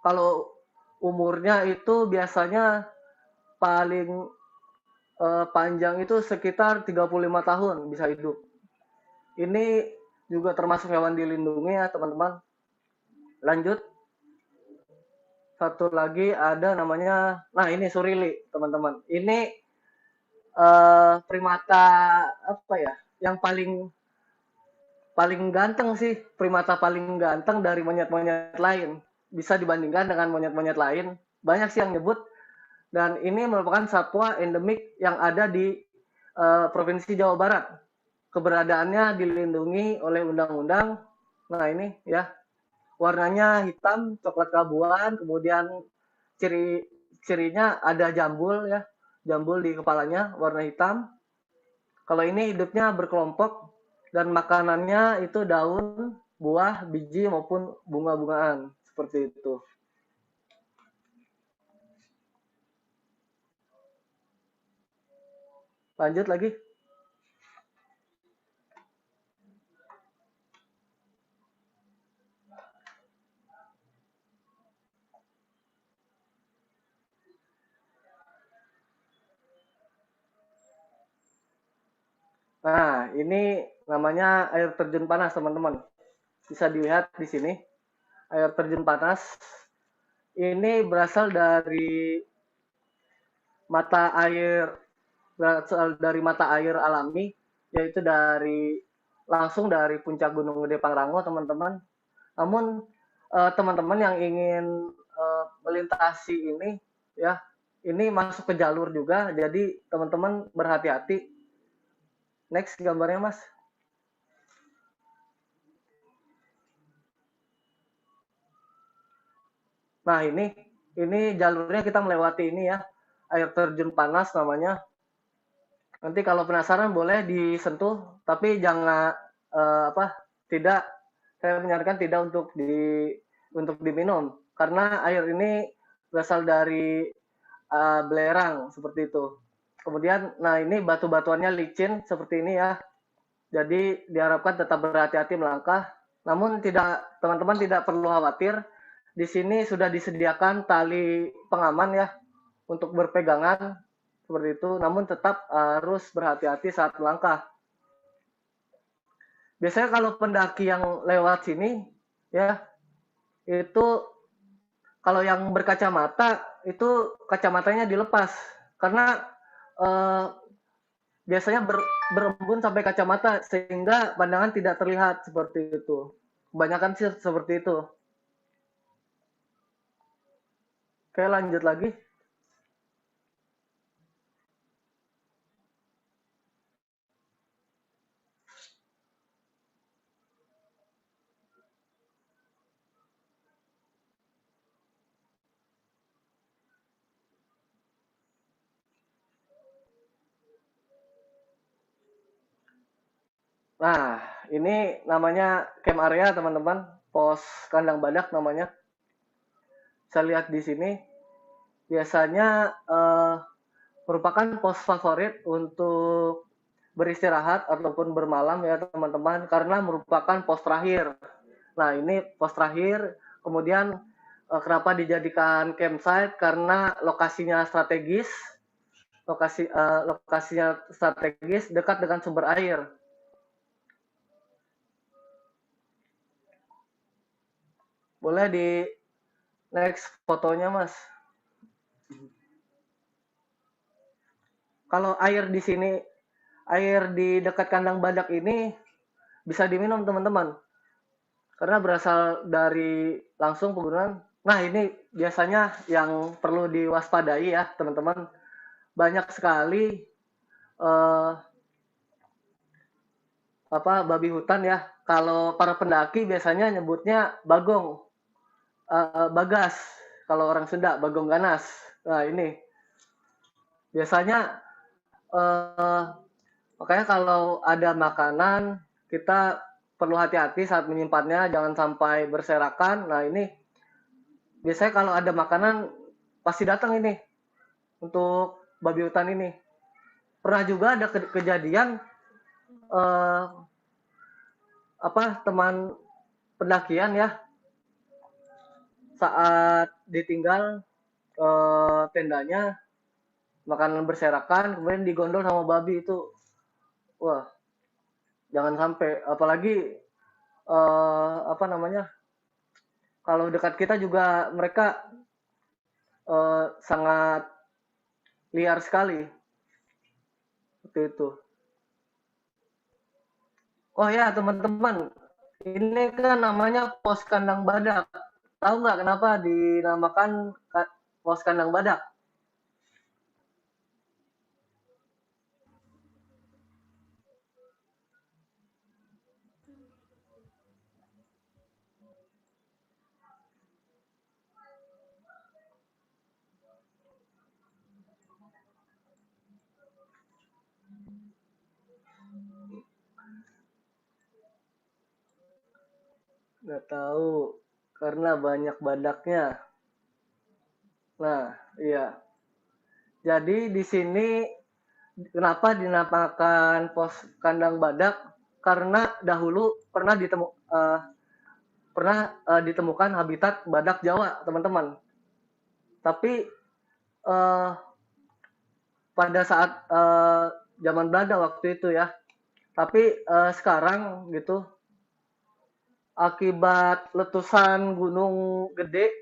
Kalau umurnya itu biasanya paling panjang itu sekitar 35 tahun bisa hidup. Ini juga termasuk hewan dilindungi ya, teman-teman. Lanjut. Satu lagi ada namanya, nah ini surili, teman-teman. Ini primata apa ya? Yang paling paling ganteng sih, primata paling ganteng dari monyet-monyet lain. Bisa dibandingkan dengan monyet-monyet lain. Banyak sih yang nyebut. Dan ini merupakan satwa endemik yang ada di Provinsi Jawa Barat. Keberadaannya dilindungi oleh undang-undang. Nah ini ya, warnanya hitam, coklat keabuan, kemudian cirinya ada jambul ya, jambul di kepalanya warna hitam. Kalau ini hidupnya berkelompok dan makanannya itu daun, buah, biji maupun bunga-bungaan seperti itu. Lanjut lagi. Nah, ini namanya air terjun panas, teman-teman. Bisa dilihat di sini. Air terjun panas ini berasal dari mata air alami, yaitu langsung dari puncak Gunung Gede Pangrango, teman-teman. Namun teman-teman yang ingin melintasi ini ya, ini masuk ke jalur juga, jadi teman-teman berhati-hati. Next gambarnya, Mas. Nah, ini jalurnya kita melewati ini ya. Air terjun panas namanya. Nanti kalau penasaran boleh disentuh, tapi jangan tidak, saya menyarankan tidak untuk diminum karena air ini berasal dari belerang seperti itu. Kemudian, nah ini batu-batuannya licin seperti ini ya. Jadi diharapkan tetap berhati-hati melangkah. Namun teman-teman tidak perlu khawatir. Di sini sudah disediakan tali pengaman ya untuk berpegangan seperti itu. Namun tetap harus berhati-hati saat melangkah. Biasanya kalau pendaki yang lewat sini ya, itu kalau yang berkacamata itu kacamatanya dilepas karena biasanya berembun sampai kacamata sehingga pandangan tidak terlihat seperti itu. Kebanyakan sih seperti itu. Oke, lanjut lagi. Nah, ini namanya camp area, teman-teman. Pos kandang badak namanya. Saya lihat di sini, biasanya merupakan pos favorit untuk beristirahat ataupun bermalam ya, teman-teman. Karena merupakan pos terakhir. Nah, ini pos terakhir. Kemudian, kenapa dijadikan campsite? Karena lokasinya strategis. Lokasinya strategis dekat dengan sumber air. Boleh di next fotonya, Mas. Kalau air di sini, air di dekat kandang badak ini bisa diminum, teman-teman. Karena berasal dari langsung pegunungan. Nah, ini biasanya yang perlu diwaspadai ya, teman-teman. Banyak sekali babi hutan ya. Kalau para pendaki biasanya nyebutnya bagong. Bagas, kalau orang Sunda bagong ganas. Nah ini biasanya makanya kalau ada makanan kita perlu hati-hati saat menyimpannya, jangan sampai berserakan. Nah ini biasanya kalau ada makanan pasti datang ini untuk babi hutan ini. Pernah juga ada kejadian teman pendakian ya, saat ditinggal tendanya, makanan berserakan, kemudian digondol sama babi itu. Wah, jangan sampai. Apalagi kalau dekat kita juga mereka sangat liar sekali. Seperti itu. Oh ya teman-teman, ini kan namanya pos kandang badak. Tahu nggak kenapa dinamakan pos kandang badak? Nggak tahu, karena banyak badaknya. Nah, iya. Jadi di sini kenapa dinamakan pos kandang badak? Karena dahulu pernah ditemukan habitat badak Jawa, teman-teman. Tapi eh, pada saat zaman Belanda waktu itu ya. Tapi sekarang gitu akibat letusan Gunung Gede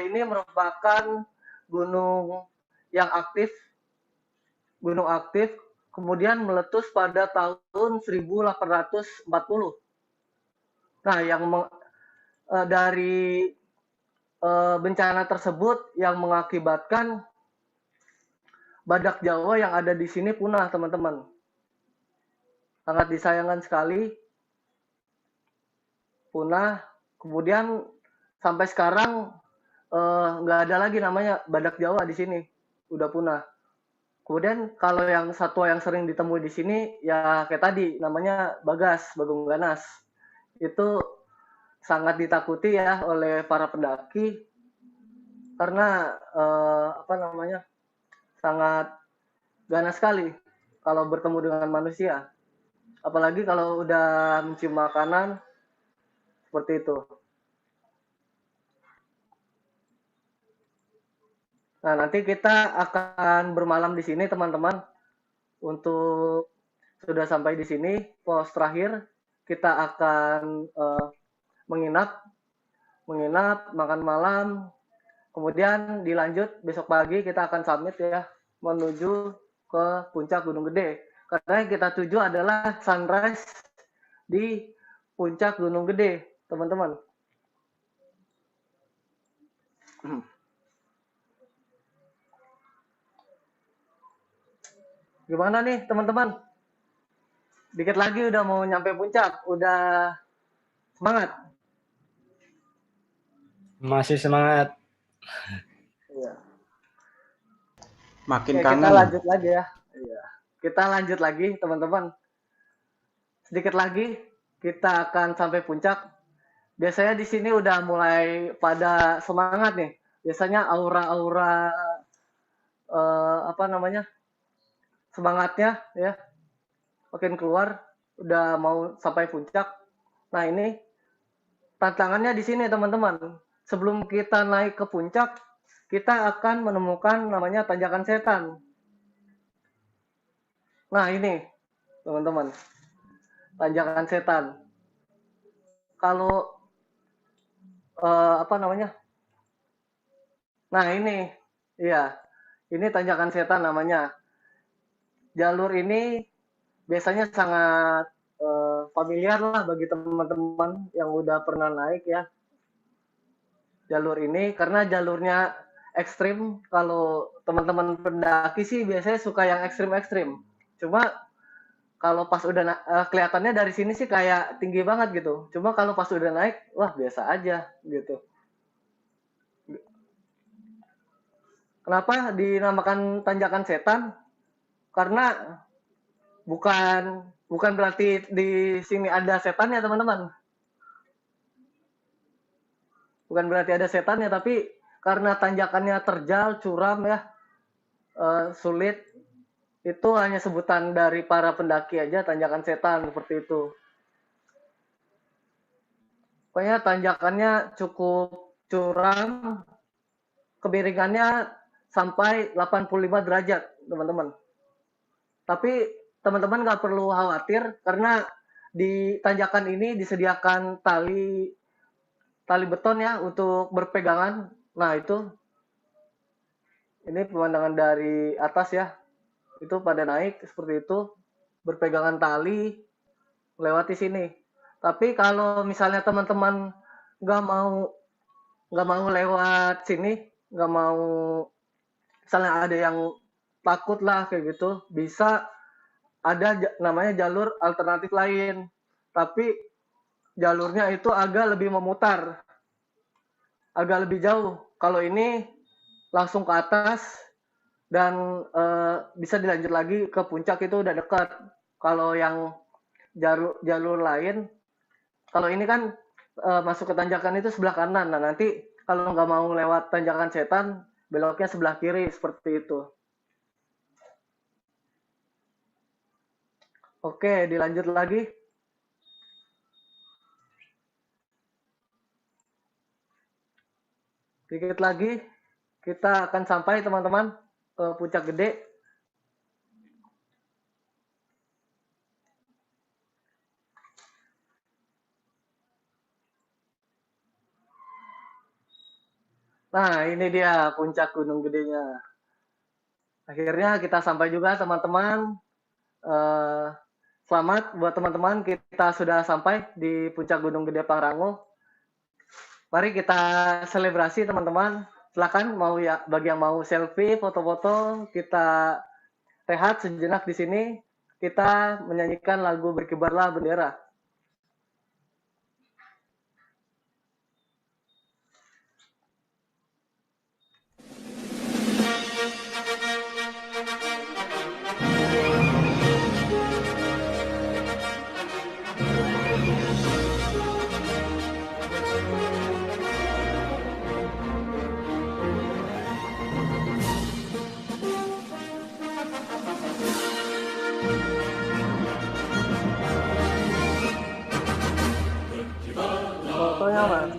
ini merupakan gunung yang aktif, kemudian meletus pada tahun 1840. Nah, dari bencana tersebut yang mengakibatkan badak Jawa yang ada di sini punah, teman-teman. Sangat disayangkan sekali, punah. Kemudian sampai sekarang nggak ada lagi namanya badak Jawa di sini, udah punah. Kemudian kalau yang satwa yang sering ditemui di sini ya kayak tadi namanya bagong ganas. Itu sangat ditakuti ya oleh para pendaki karena sangat ganas sekali kalau bertemu dengan manusia. Apalagi kalau udah mencium makanan seperti itu. Nah, nanti kita akan bermalam di sini, teman-teman. Untuk sudah sampai di sini, pos terakhir, kita akan menginap, makan malam, kemudian dilanjut besok pagi kita akan summit ya, menuju ke puncak Gunung Gede. Karena yang kita tuju adalah sunrise di puncak Gunung Gede, teman-teman. Gimana nih teman-teman? Dikit lagi udah mau nyampe puncak, udah semangat? Masih semangat. Iya. Makin Oke, kangen. kita lanjut lagi ya. Iya. Kita lanjut lagi teman-teman. Sedikit lagi kita akan sampai puncak. Biasanya di sini udah mulai pada semangat nih. Biasanya aura-aura semangatnya ya makin keluar, udah mau sampai puncak. Nah, ini tantangannya di sini teman-teman. Sebelum kita naik ke puncak, kita akan menemukan namanya tanjakan setan. Nah, ini teman-teman. Tanjakan setan. Kalau Nah, ini iya. Ini tanjakan setan namanya. Jalur ini biasanya sangat familiar lah bagi teman-teman yang udah pernah naik ya. Jalur ini karena jalurnya ekstrim. Kalau teman-teman pendaki sih biasanya suka yang ekstrim-ekstrim. Cuma kalau pas udah kelihatannya dari sini sih kayak tinggi banget gitu. Cuma kalau pas udah naik, wah biasa aja gitu. Kenapa dinamakan tanjakan setan? Karena bukan berarti di sini ada setannya, teman-teman. Bukan berarti ada setannya, tapi karena tanjakannya terjal, curam ya, sulit. Itu hanya sebutan dari para pendaki aja, tanjakan setan seperti itu. Pokoknya tanjakannya cukup curam, kemiringannya sampai 85 derajat, teman-teman. Tapi teman-teman nggak perlu khawatir karena di tanjakan ini disediakan tali beton ya untuk berpegangan. Nah, ini pemandangan dari atas ya. Itu pada naik seperti itu, berpegangan tali. melewati sini. Tapi kalau misalnya teman-teman nggak mau lewat sini, nggak mau, misalnya ada yang takut lah kayak gitu, bisa ada namanya jalur alternatif lain. Tapi jalurnya itu agak lebih memutar, agak lebih jauh. Kalau ini langsung ke atas dan bisa dilanjut lagi ke puncak, itu udah dekat. Kalau yang jalur lain, kalau ini kan masuk ke tanjakan itu sebelah kanan. Nah, nanti kalau nggak mau lewat tanjakan setan, beloknya sebelah kiri, seperti itu. Oke, dilanjut lagi. Dikit lagi, kita akan sampai teman-teman ke puncak gede. Nah, ini dia puncak Gunung Gedenya. Akhirnya kita sampai juga teman-teman. Selamat buat teman-teman, kita sudah sampai di puncak Gunung Gede Pangrango. Mari kita selebrasi teman-teman. Silakan mau ya, bagi yang mau selfie, foto-foto, kita rehat sejenak di sini. Kita menyanyikan lagu Berkibarlah Bendera. Fotonya mas.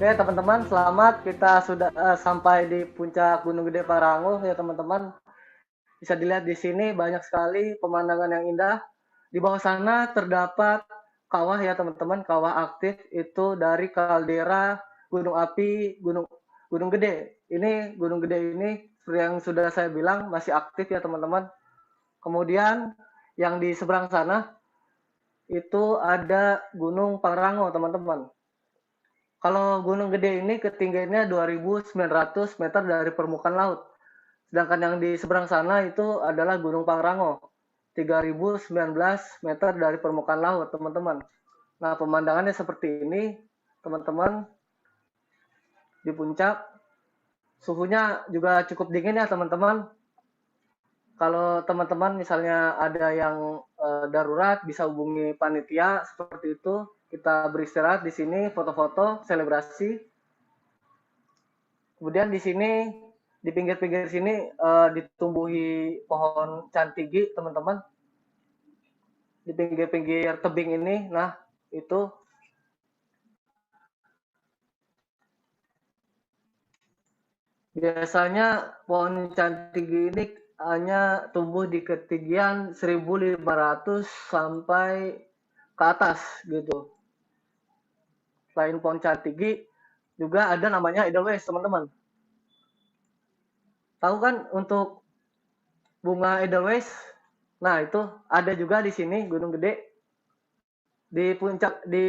Oke teman-teman, selamat, kita sudah sampai di puncak Gunung Gede Pangrango ya teman-teman. Bisa dilihat di sini banyak sekali pemandangan yang indah. Di bawah sana terdapat kawah ya teman-teman, kawah aktif itu dari kaldera gunung api Gunung Gede. Ini Gunung Gede ini seperti yang sudah saya bilang masih aktif ya teman-teman. Kemudian yang di seberang sana itu ada Gunung Pangrango teman-teman. Kalau Gunung Gede ini ketinggiannya 2.900 meter dari permukaan laut. Sedangkan yang di seberang sana itu adalah Gunung Pangrango, 3.019 meter dari permukaan laut, teman-teman. Nah, pemandangannya seperti ini, teman-teman. Di puncak, suhunya juga cukup dingin ya, teman-teman. Kalau teman-teman misalnya ada yang darurat, bisa hubungi panitia seperti itu. Kita beristirahat di sini, foto-foto, selebrasi. Kemudian di sini, di pinggir-pinggir sini ditumbuhi pohon cantigi, teman-teman. Di pinggir-pinggir tebing ini, nah itu. Biasanya pohon cantigi ini hanya tumbuh di ketinggian 1.500 sampai ke atas gitu. Selain pohon cantigi, juga ada namanya Edelweiss, teman-teman. Tahu kan untuk bunga Edelweiss. Nah, itu ada juga di sini Gunung Gede. Di puncak, di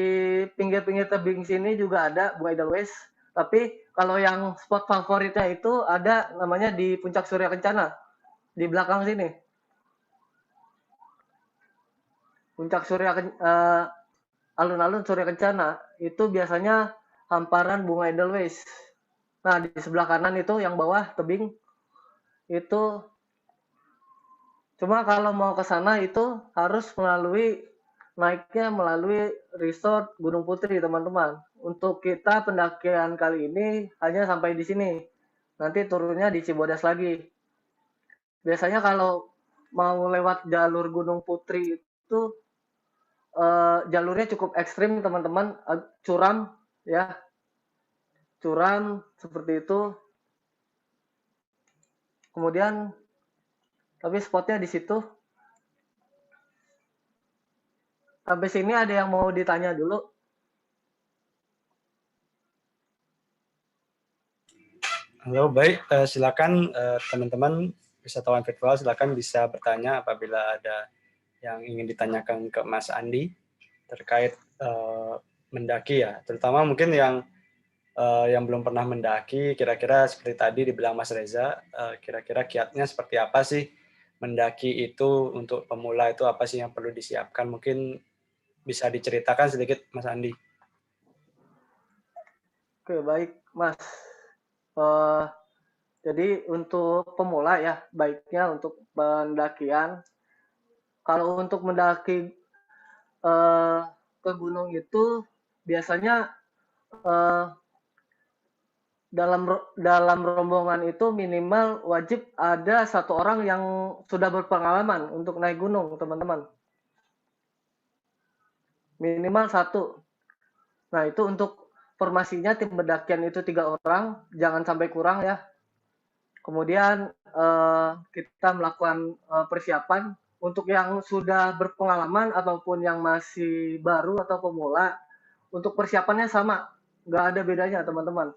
pinggir-pinggir tebing sini juga ada bunga Edelweiss. Tapi kalau yang spot favoritnya itu ada namanya di puncak Surya Kencana di belakang sini. Puncak alun-alun Surya Kencana itu biasanya hamparan bunga Edelweiss. Nah, di sebelah kanan itu yang bawah tebing itu, cuma kalau mau ke sana itu harus naiknya melalui resort Gunung Putri, teman-teman. Untuk kita pendakian kali ini hanya sampai di sini. Nanti turunnya di Cibodas lagi. Biasanya kalau mau lewat jalur Gunung Putri itu jalurnya cukup ekstrim, teman-teman. Curam, ya. Curam seperti itu. Kemudian tapi spotnya di situ. Sampai sini ada yang mau ditanya dulu? Halo, baik. Silakan teman-teman wisatawan virtual silakan bisa bertanya apabila ada yang ingin ditanyakan ke Mas Andi terkait mendaki ya. Terutama mungkin yang belum pernah mendaki, kira-kira seperti tadi dibilang Mas Reza, kira-kira kiatnya seperti apa sih mendaki itu untuk pemula itu apa sih yang perlu disiapkan? Mungkin bisa diceritakan sedikit Mas Andi. Oke, baik Mas. Jadi untuk pemula ya, baiknya untuk pendakian. Kalau untuk mendaki ke gunung itu biasanya dalam rombongan itu minimal wajib ada satu orang yang sudah berpengalaman untuk naik gunung, teman-teman. Minimal satu. Nah, itu untuk formasinya tim pendakian itu 3 orang, jangan sampai kurang ya. Kemudian kita melakukan persiapan untuk yang sudah berpengalaman ataupun yang masih baru atau pemula, untuk persiapannya sama, nggak ada bedanya teman-teman.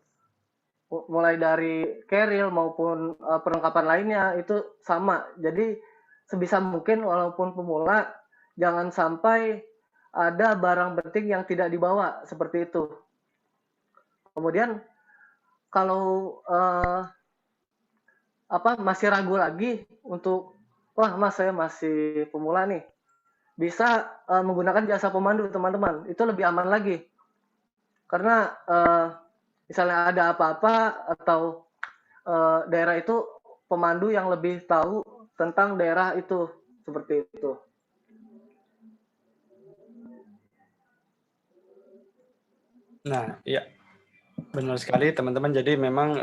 Mulai dari keril maupun perlengkapan lainnya itu sama. Jadi sebisa mungkin walaupun pemula, jangan sampai ada barang penting yang tidak dibawa seperti itu. Kemudian kalau masih ragu lagi untuk wah Mas saya masih pemula nih, bisa menggunakan jasa pemandu teman-teman, itu lebih aman lagi karena misalnya ada apa-apa atau daerah itu pemandu yang lebih tahu tentang daerah itu, seperti itu. Nah, iya benar sekali teman-teman. Jadi memang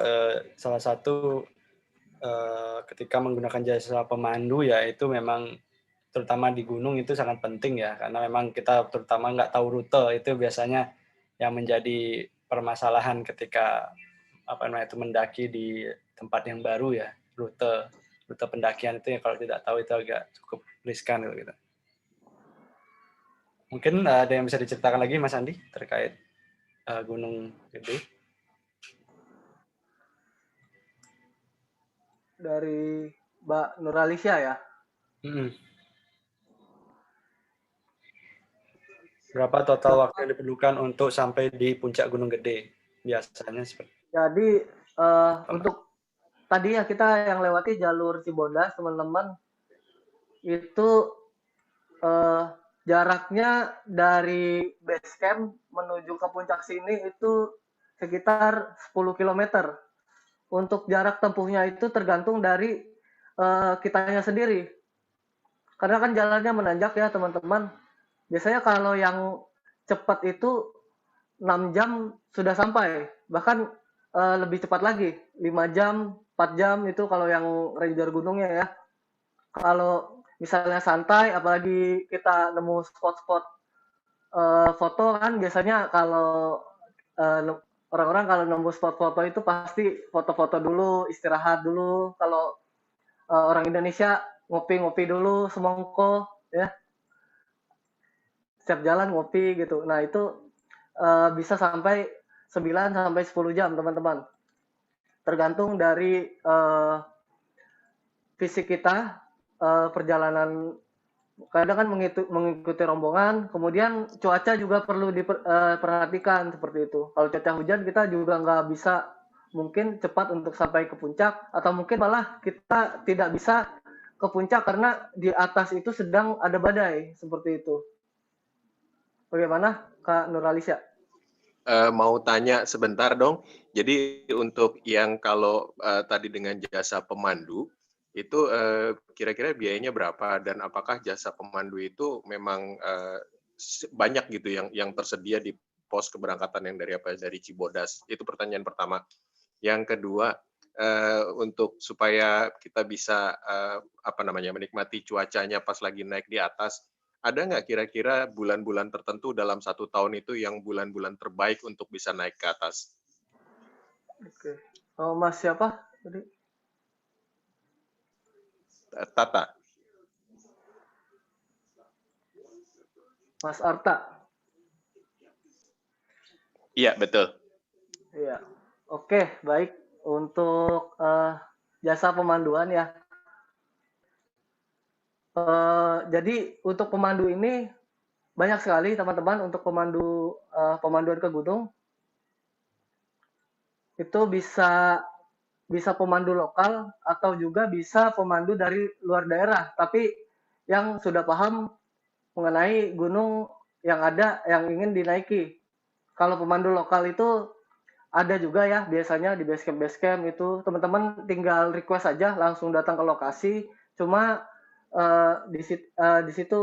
salah satu ketika menggunakan jasa pemandu ya itu memang terutama di gunung itu sangat penting ya, karena memang kita terutama nggak tahu rute, itu biasanya yang menjadi permasalahan ketika itu mendaki di tempat yang baru ya, rute pendakian itu ya kalau tidak tahu itu agak cukup riskan gitu. Mungkin ada yang bisa diceritakan lagi Mas Andi terkait Gunung Gede? Dari Mbak Nuralicia ya. Berapa total waktu yang diperlukan untuk sampai di puncak Gunung Gede? Biasanya seperti. Jadi untuk tadi ya kita yang lewati jalur Cibodas, teman-teman, itu jaraknya dari base camp menuju ke puncak sini itu sekitar 10 km. Untuk jarak tempuhnya itu tergantung dari kitanya sendiri. Karena kan jalannya menanjak ya teman-teman. Biasanya kalau yang cepat itu 6 jam sudah sampai. Bahkan lebih cepat lagi. 5 jam, 4 jam itu kalau yang ranger gunungnya ya. Kalau misalnya santai, apalagi kita nemu spot-spot foto kan biasanya kalau orang-orang kalau nemu spot foto itu pasti foto-foto dulu, istirahat dulu. Kalau orang Indonesia ngopi-ngopi dulu semongko ya. Setiap jalan ngopi gitu. Nah, itu bisa sampai 9 sampai 10 jam, teman-teman. Tergantung dari fisik kita, perjalanan kadang kan mengikuti rombongan, kemudian cuaca juga perlu diperhatikan seperti itu. Kalau cuaca hujan kita juga nggak bisa mungkin cepat untuk sampai ke puncak, atau mungkin malah kita tidak bisa ke puncak karena di atas itu sedang ada badai, seperti itu. Bagaimana Kak Nuralisya? Mau tanya sebentar dong. Jadi untuk yang kalau tadi dengan jasa pemandu, itu kira-kira biayanya berapa, dan apakah jasa pemandu itu memang banyak gitu yang tersedia di pos keberangkatan yang dari Cibodas? Itu pertanyaan pertama. Yang kedua, untuk supaya kita bisa menikmati cuacanya pas lagi naik di atas, ada nggak kira-kira bulan-bulan tertentu dalam 1 tahun itu yang bulan-bulan terbaik untuk bisa naik ke atas? Oke. Oh, Mas siapa tadi? Tata. Mas Arta. Iya, betul. Iya. Oke, baik. Untuk jasa pemanduan ya. Jadi untuk pemandu ini banyak sekali teman-teman. Untuk pemanduan ke gunung itu bisa pemandu lokal atau juga bisa pemandu dari luar daerah, tapi yang sudah paham mengenai gunung yang ingin dinaiki. Kalau pemandu lokal itu ada juga ya, biasanya di base camp itu teman-teman tinggal request aja langsung datang ke lokasi. Cuma di situ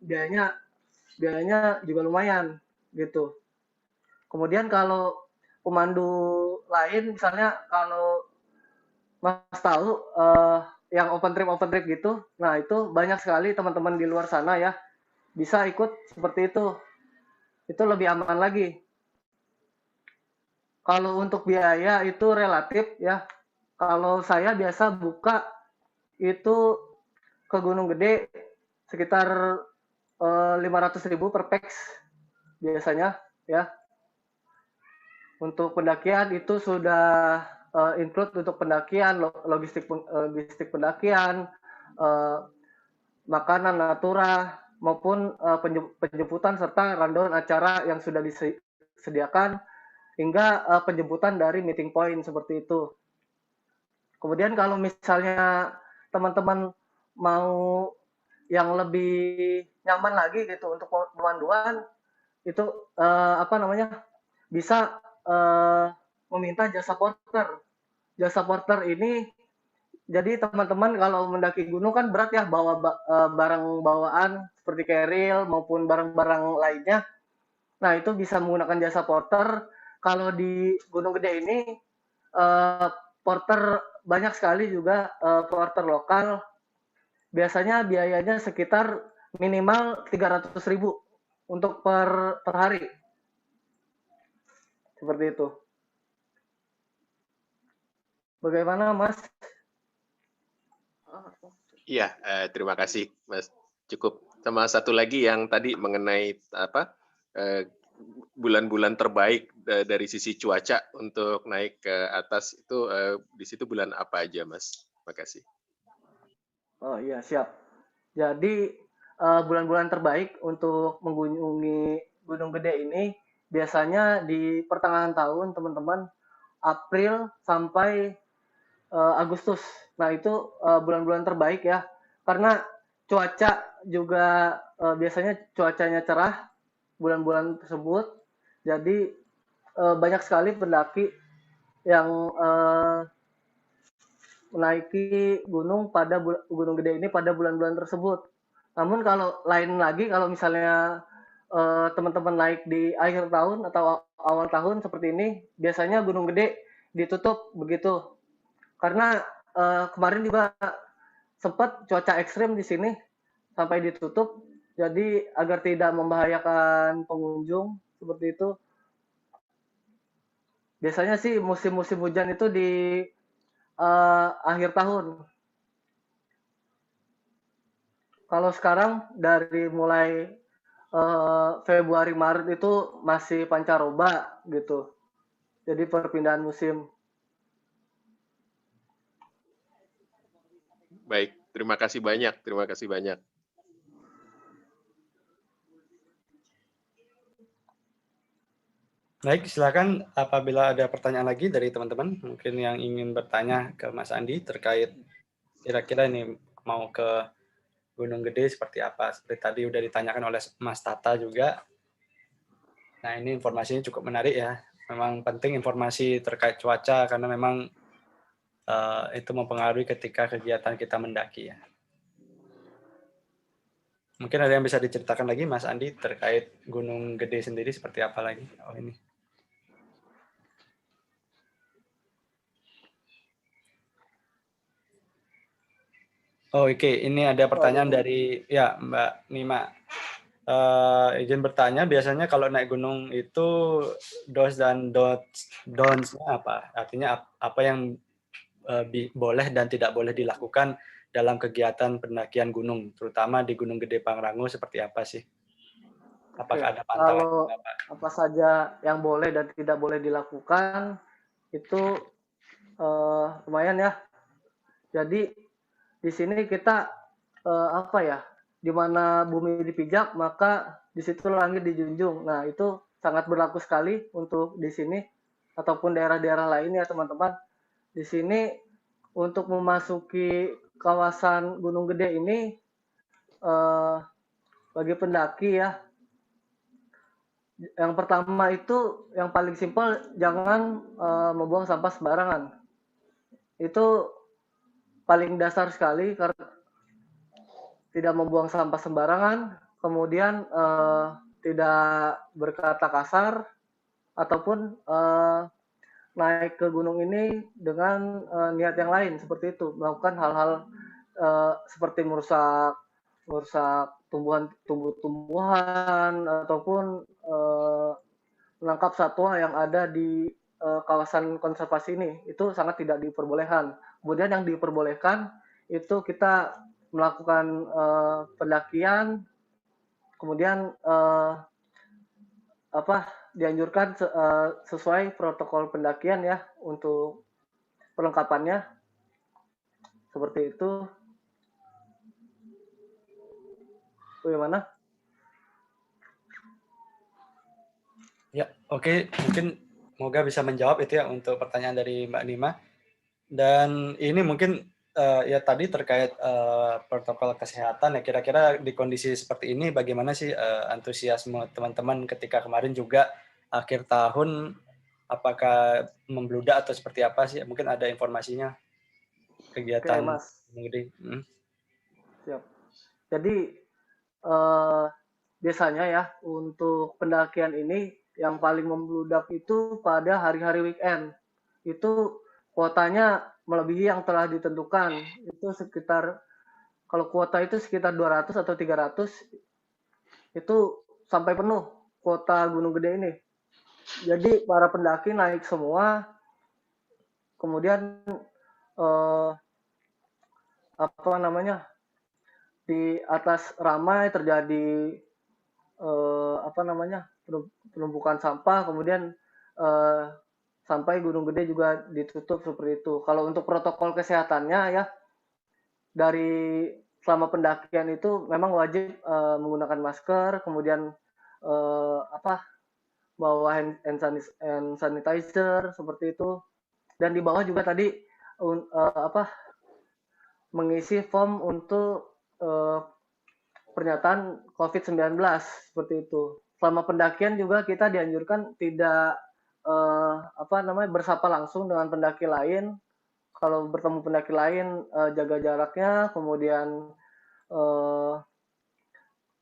biayanya juga lumayan gitu. Kemudian kalau pemandu lain, misalnya kalau Mas tahu yang open trip gitu, nah itu banyak sekali teman-teman di luar sana ya bisa ikut seperti itu. Itu lebih aman lagi. Kalau untuk biaya itu relatif ya. Kalau saya biasa buka itu ke Gunung Gede sekitar 500.000 per pax biasanya ya. Untuk pendakian itu sudah include untuk pendakian, logistik pendakian, makanan natura maupun penjemputan serta rundown acara yang sudah disediakan hingga penjemputan dari meeting point seperti itu. Kemudian kalau misalnya teman-teman mau yang lebih nyaman lagi gitu untuk pemanduan itu bisa meminta jasa porter. Jasa porter ini jadi teman-teman kalau mendaki gunung kan berat ya bawa barang bawaan seperti keril maupun barang-barang lainnya. Nah, itu bisa menggunakan jasa porter. Kalau di Gunung Gede ini porter banyak sekali juga porter lokal. Biasanya biayanya sekitar minimal 300.000 untuk per hari. Seperti itu. Bagaimana, Mas? Iya, terima kasih, Mas. Cukup. Sama satu lagi yang tadi mengenai bulan-bulan terbaik dari sisi cuaca untuk naik ke atas itu di situ bulan apa aja, Mas? Makasih. Oh iya, siap. Jadi bulan-bulan terbaik untuk mengunjungi Gunung Gede ini biasanya di pertengahan tahun, teman-teman, April sampai Agustus. Nah, itu bulan-bulan terbaik ya. Karena cuaca juga biasanya cuacanya cerah bulan-bulan tersebut. Jadi banyak sekali pendaki yang menaiki gunung Gunung Gede ini pada bulan-bulan tersebut. Namun kalau lain lagi, kalau misalnya teman-teman naik di akhir tahun atau awal tahun seperti ini, biasanya Gunung Gede ditutup begitu. Karena kemarin juga sempat cuaca ekstrim di sini sampai ditutup, jadi agar tidak membahayakan pengunjung seperti itu. Biasanya sih musim-musim hujan itu di akhir tahun. Kalau sekarang dari mulai Februari Maret itu masih pancaroba gitu. Jadi perpindahan musim. Baik, terima kasih banyak. Terima kasih banyak. Baik, silakan apabila ada pertanyaan lagi dari teman-teman, mungkin yang ingin bertanya ke Mas Andi terkait kira-kira ini mau ke Gunung Gede seperti apa. Seperti tadi udah ditanyakan oleh Mas Tata juga. Nah, ini informasinya cukup menarik ya. Memang penting informasi terkait cuaca karena memang itu mempengaruhi ketika kegiatan kita mendaki ya. Mungkin ada yang bisa diceritakan lagi Mas Andi terkait Gunung Gede sendiri seperti apa lagi? Oh ini. Oh oke, ini ada pertanyaan dari ya Mbak Nima. Izin bertanya, biasanya kalau naik gunung itu dos dan don'ts-nya apa? Artinya apa yang boleh dan tidak boleh dilakukan dalam kegiatan pendakian gunung, terutama di Gunung Gede Pangrango seperti apa sih? Apakah ada pantangan? Kalau apa saja yang boleh dan tidak boleh dilakukan itu lumayan ya. Jadi di sini kita apa ya? Di mana bumi dipijak, maka di situ langit dijunjung. Nah, itu sangat berlaku sekali untuk di sini ataupun daerah-daerah lain ya, teman-teman. Di sini untuk memasuki kawasan Gunung Gede ini bagi pendaki ya, yang pertama itu yang paling simpel, jangan membuang sampah sembarangan. Itu paling dasar sekali karena tidak membuang sampah sembarangan, kemudian tidak berkata kasar ataupun naik ke gunung ini dengan niat yang lain seperti itu, melakukan hal-hal seperti merusak tumbuh-tumbuhan ataupun menangkap satwa yang ada di kawasan konservasi ini, itu sangat tidak diperbolehkan. Kemudian yang diperbolehkan itu kita melakukan pendakian, kemudian dianjurkan sesuai protokol pendakian ya untuk perlengkapannya seperti itu. Bagaimana? Ya, oke. Mungkin semoga bisa menjawab itu ya untuk pertanyaan dari Mbak Nima. Dan ini mungkin ya tadi terkait protokol kesehatan ya, kira-kira di kondisi seperti ini bagaimana sih antusiasme teman-teman ketika kemarin juga akhir tahun, apakah membludak atau seperti apa sih? Mungkin ada informasinya kegiatan. Oke, Mas. Siap. Jadi biasanya ya untuk pendakian ini yang paling membludak itu pada hari-hari weekend. Itu kuotanya melebihi yang telah ditentukan. Itu sekitar, kalau kuota itu sekitar 200 atau 300, itu sampai penuh kuota Gunung Gede ini. Jadi para pendaki naik semua, kemudian di atas ramai terjadi penumpukan sampah, kemudian sampai Gunung Gede juga ditutup seperti itu. Kalau untuk protokol kesehatannya ya, dari selama pendakian itu memang wajib menggunakan masker, kemudian bawa hand sanitizer seperti itu, dan di bawah juga tadi mengisi form untuk pernyataan COVID-19 seperti itu. Selama pendakian juga kita dianjurkan tidak bersapa langsung dengan pendaki lain. Kalau bertemu pendaki lain jaga jaraknya, kemudian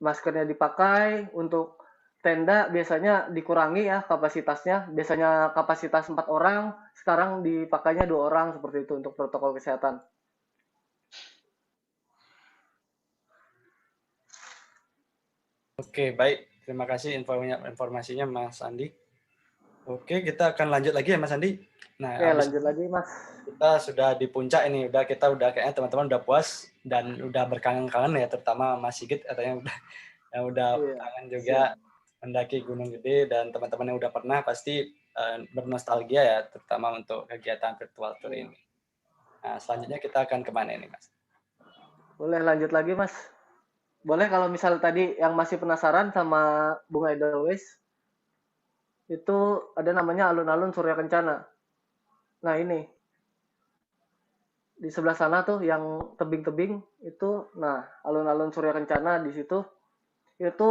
maskernya dipakai. Untuk tenda biasanya dikurangi ya kapasitasnya. Biasanya kapasitas 4 orang, sekarang dipakainya 2 orang seperti itu untuk protokol kesehatan. Oke, baik. Terima kasih informasinya Mas Andi. Oke, kita akan lanjut lagi ya Mas Andi. Nah, lanjut lagi Mas. Kita sudah di puncak ini, kita kayaknya teman-teman udah puas dan udah berkangen-kangen ya, terutama Mas Sigit katanya udah kangen juga mendaki Gunung Gede, dan teman-teman yang udah pernah pasti bernostalgia ya, terutama untuk kegiatan virtual tour ini. Nah, selanjutnya kita akan kemana ini Mas? Boleh lanjut lagi, Mas. Boleh kalau misal tadi yang masih penasaran sama bunga Edelweiss, itu ada namanya alun-alun Surya Kencana. Nah ini, di sebelah sana tuh yang tebing-tebing itu, nah alun-alun Surya Kencana di situ, itu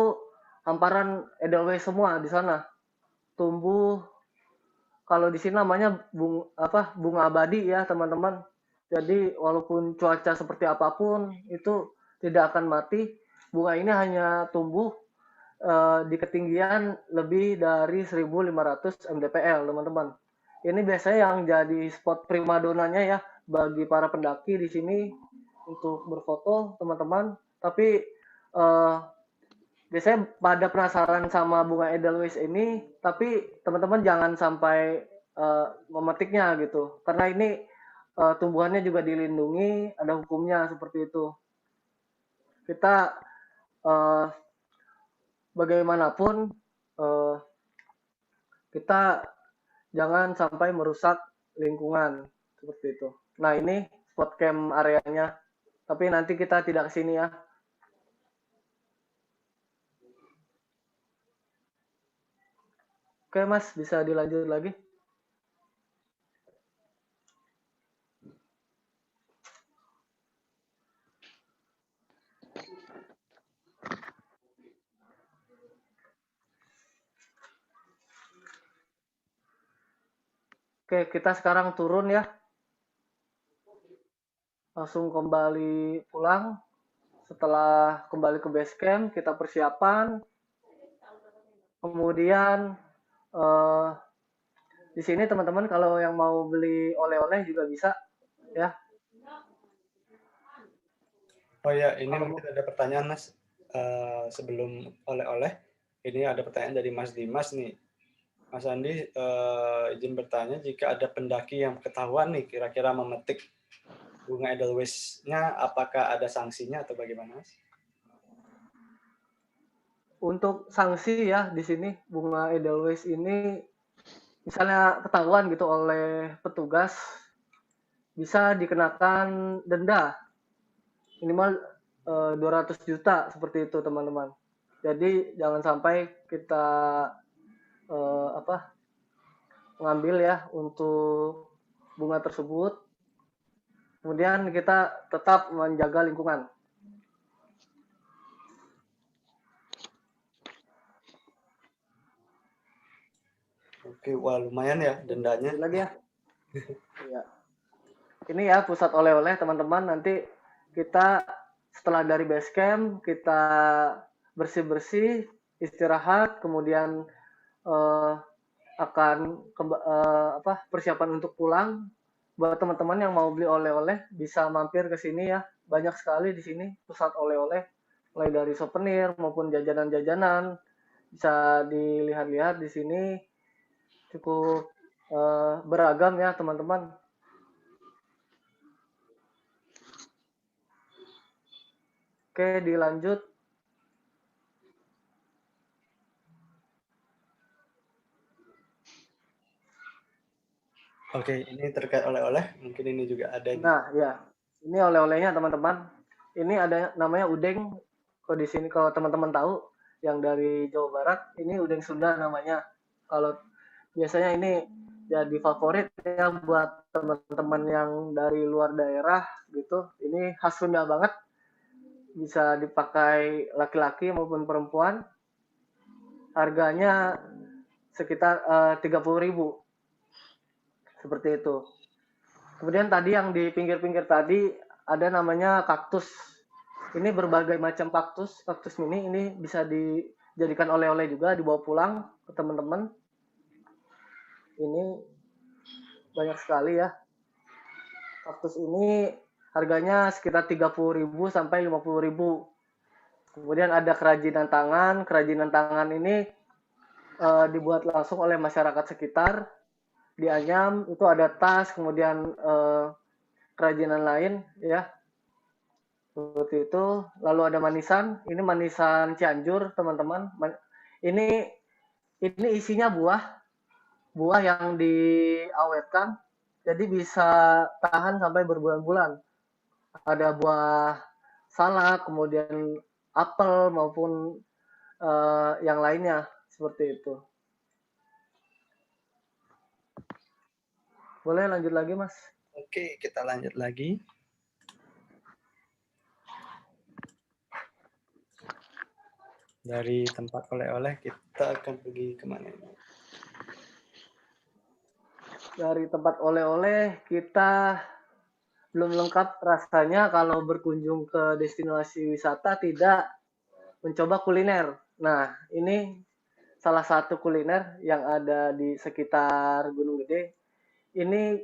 hamparan Edelweiss semua di sana. Tumbuh, kalau di sini namanya bunga abadi ya teman-teman. Jadi walaupun cuaca seperti apapun itu tidak akan mati. Bunga ini hanya tumbuh di ketinggian lebih dari 1.500 mdpl teman-teman. Ini biasanya yang jadi spot primadonanya ya bagi para pendaki di sini untuk berfoto teman-teman. Tapi biasanya pada penasaran sama bunga Edelweiss ini, tapi teman-teman jangan sampai memetiknya gitu, karena ini tumbuhannya juga dilindungi, ada hukumnya seperti itu. Kita bagaimanapun kita jangan sampai merusak lingkungan seperti itu. Nah ini spot camp areanya, tapi nanti kita tidak ke sini ya. Oke Mas, bisa dilanjut lagi? Oke, kita sekarang turun ya. Langsung kembali pulang. Setelah kembali ke base camp, kita persiapan. Kemudian di sini teman-teman kalau yang mau beli oleh-oleh juga bisa ya. Oh ya, ini mungkin ada pertanyaan Mas. Sebelum oleh-oleh, ini ada pertanyaan dari Mas Dimas nih. Mas Andi izin bertanya, jika ada pendaki yang ketahuan nih kira-kira memetik bunga Edelweiss-nya, apakah ada sanksinya atau bagaimana Mas? Untuk sanksi ya di sini bunga Edelweiss ini misalnya ketahuan gitu oleh petugas bisa dikenakan denda minimal 200 juta seperti itu teman-teman. Jadi jangan sampai kita mengambil ya untuk bunga tersebut. Kemudian kita tetap menjaga lingkungan. Oke, wah lumayan ya dendanya. Lagi ya. Ya. Ini ya pusat oleh-oleh teman-teman. Nanti kita setelah dari base camp kita bersih-bersih, istirahat, kemudian akan persiapan untuk pulang. Buat teman-teman yang mau beli oleh-oleh bisa mampir ke sini ya. Banyak sekali di sini pusat oleh-oleh, mulai dari souvenir maupun jajanan-jajanan. Bisa dilihat-lihat di sini. Cukup beragam ya teman-teman. Oke, dilanjut. Oke, ini terkait oleh-oleh, mungkin ini juga ada. Nah, ya. Ini oleh-olehnya teman-teman. Ini ada namanya udeng. Kalau di sini kalau teman-teman tahu yang dari Jawa Barat, ini udeng Sunda namanya. Kalau biasanya ini jadi favorit ya buat teman-teman yang dari luar daerah gitu. Ini khas Sunda banget. Bisa dipakai laki-laki maupun perempuan. Harganya sekitar 30.000. Seperti itu. Kemudian tadi yang di pinggir-pinggir tadi ada namanya kaktus. Ini berbagai macam kaktus. Kaktus mini ini bisa dijadikan oleh-oleh juga, dibawa pulang ke teman-teman. Ini banyak sekali ya. Kaktus ini harganya sekitar 30.000 sampai 50.000. Kemudian ada kerajinan tangan. Kerajinan tangan ini dibuat langsung oleh masyarakat sekitar. Di Anyam itu ada tas, kemudian kerajinan lain ya. Seperti itu. Lalu ada manisan. Ini manisan Cianjur, teman-teman. Ini isinya buah yang diawetkan, jadi bisa tahan sampai berbulan-bulan. Ada buah salak, kemudian apel maupun yang lainnya seperti itu. Boleh lanjut lagi, Mas? Oke, kita lanjut lagi. Dari tempat oleh-oleh kita akan pergi kemana ini? Dari tempat oleh-oleh kita belum lengkap rasanya kalau berkunjung ke destinasi wisata tidak mencoba kuliner. Nah, ini salah satu kuliner yang ada di sekitar Gunung Gede. Ini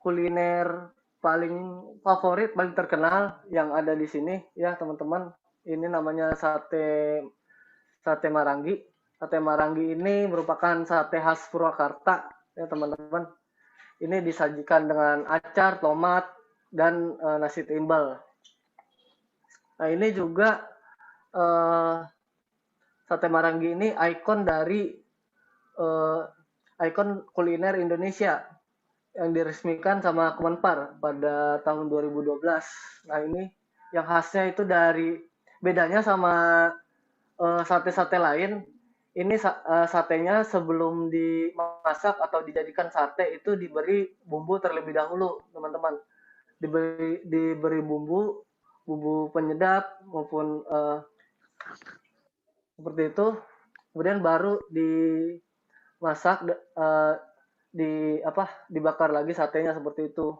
kuliner paling favorit, paling terkenal yang ada di sini ya teman-teman. Ini namanya sate Marangi. Sate Marangi ini merupakan sate khas Purwakarta ya teman-teman. Ini disajikan dengan acar, tomat, dan nasi timbal. Nah ini juga sate Marangi ini ikon dari ikon kuliner Indonesia yang diresmikan sama Kemenpar pada tahun 2012. Nah ini yang khasnya itu dari bedanya sama sate-sate lain. Ini satenya sebelum dimasak atau dijadikan sate itu diberi bumbu terlebih dahulu, teman-teman. Diberi bumbu penyedap maupun seperti itu. Kemudian baru dimasak dibakar lagi satenya seperti itu.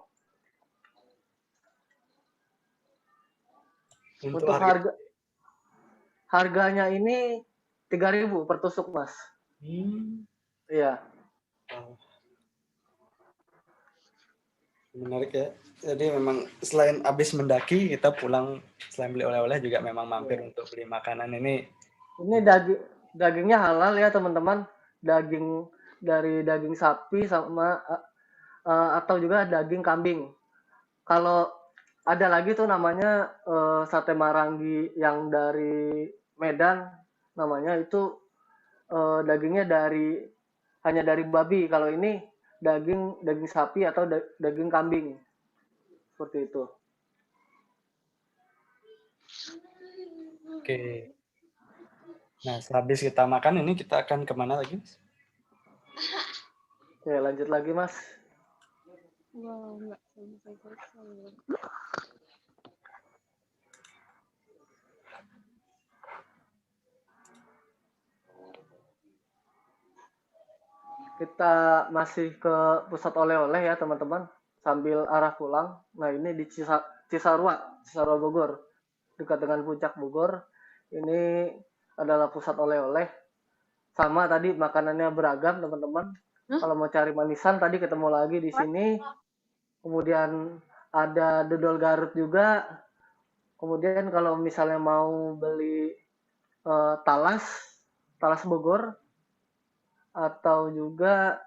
Untuk harganya ini 3.000 per tusuk, Mas. Iya. Menarik ya. Jadi memang selain habis mendaki, kita pulang selain beli oleh-oleh juga memang mampir untuk beli makanan ini. Ini dagingnya halal ya teman-teman. Dari daging sapi sama atau juga daging kambing. Kalau ada lagi tuh namanya sate Marangi yang dari Medan, namanya itu dagingnya hanya dari babi. Kalau ini daging sapi atau daging kambing. Seperti itu. Oke. Nah, sehabis kita makan ini kita akan kemana lagi, Mas? Oke, lanjut lagi, Mas. Kita masih ke pusat oleh-oleh ya teman-teman, sambil arah pulang. Nah ini di Cisarua Bogor, dekat dengan Puncak Bogor. Ini adalah pusat oleh-oleh. Sama tadi makanannya beragam teman-teman. Kalau mau cari manisan tadi ketemu lagi di sini. Kemudian ada dodol Garut juga. Kemudian kalau misalnya mau beli talas Bogor, atau juga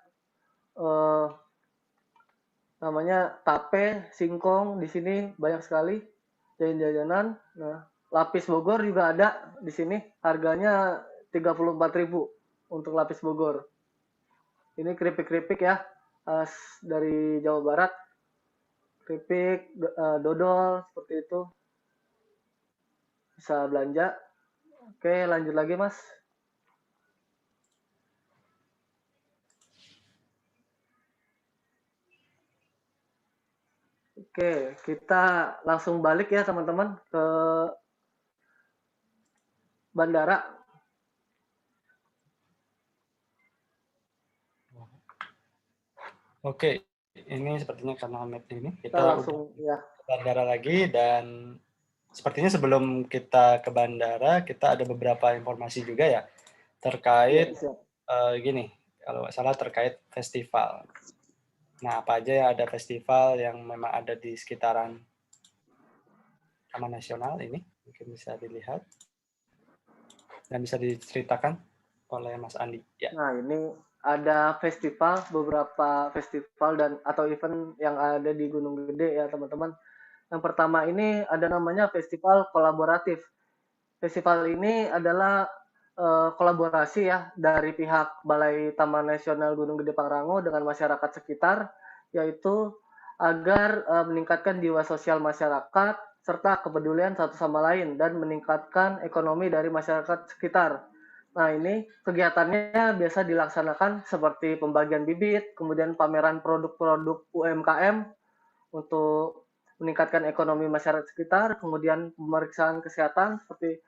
namanya tape, singkong, di sini banyak sekali jajan-jajanan. Nah, lapis Bogor juga ada di sini, harganya 34.000 untuk lapis Bogor. Ini keripik-keripik ya, dari Jawa Barat. Keripik, dodol, seperti itu. Bisa belanja. Oke, lanjut lagi, Mas. Oke, kita langsung balik ya teman-teman ke bandara. Oke, ini sepertinya karena Ahmed ini Kita langsung ya ke bandara lagi, dan sepertinya sebelum kita ke bandara kita ada beberapa informasi juga ya terkait gini, kalau nggak salah terkait festival. Nah, apa aja ya, ada festival yang memang ada di sekitaran Taman Nasional ini, mungkin bisa dilihat dan bisa diceritakan oleh Mas Andi. Ya. Nah, ini ada beberapa festival atau event yang ada di Gunung Gede ya teman-teman. Yang pertama ini ada namanya Festival Kolaboratif. Festival ini adalah kolaborasi ya dari pihak Balai Taman Nasional Gunung Gede Pangrango dengan masyarakat sekitar, yaitu agar meningkatkan jiwa sosial masyarakat serta kepedulian satu sama lain dan meningkatkan ekonomi dari masyarakat sekitar. Nah, ini kegiatannya biasa dilaksanakan seperti pembagian bibit, kemudian pameran produk-produk UMKM untuk meningkatkan ekonomi masyarakat sekitar, kemudian pemeriksaan kesehatan seperti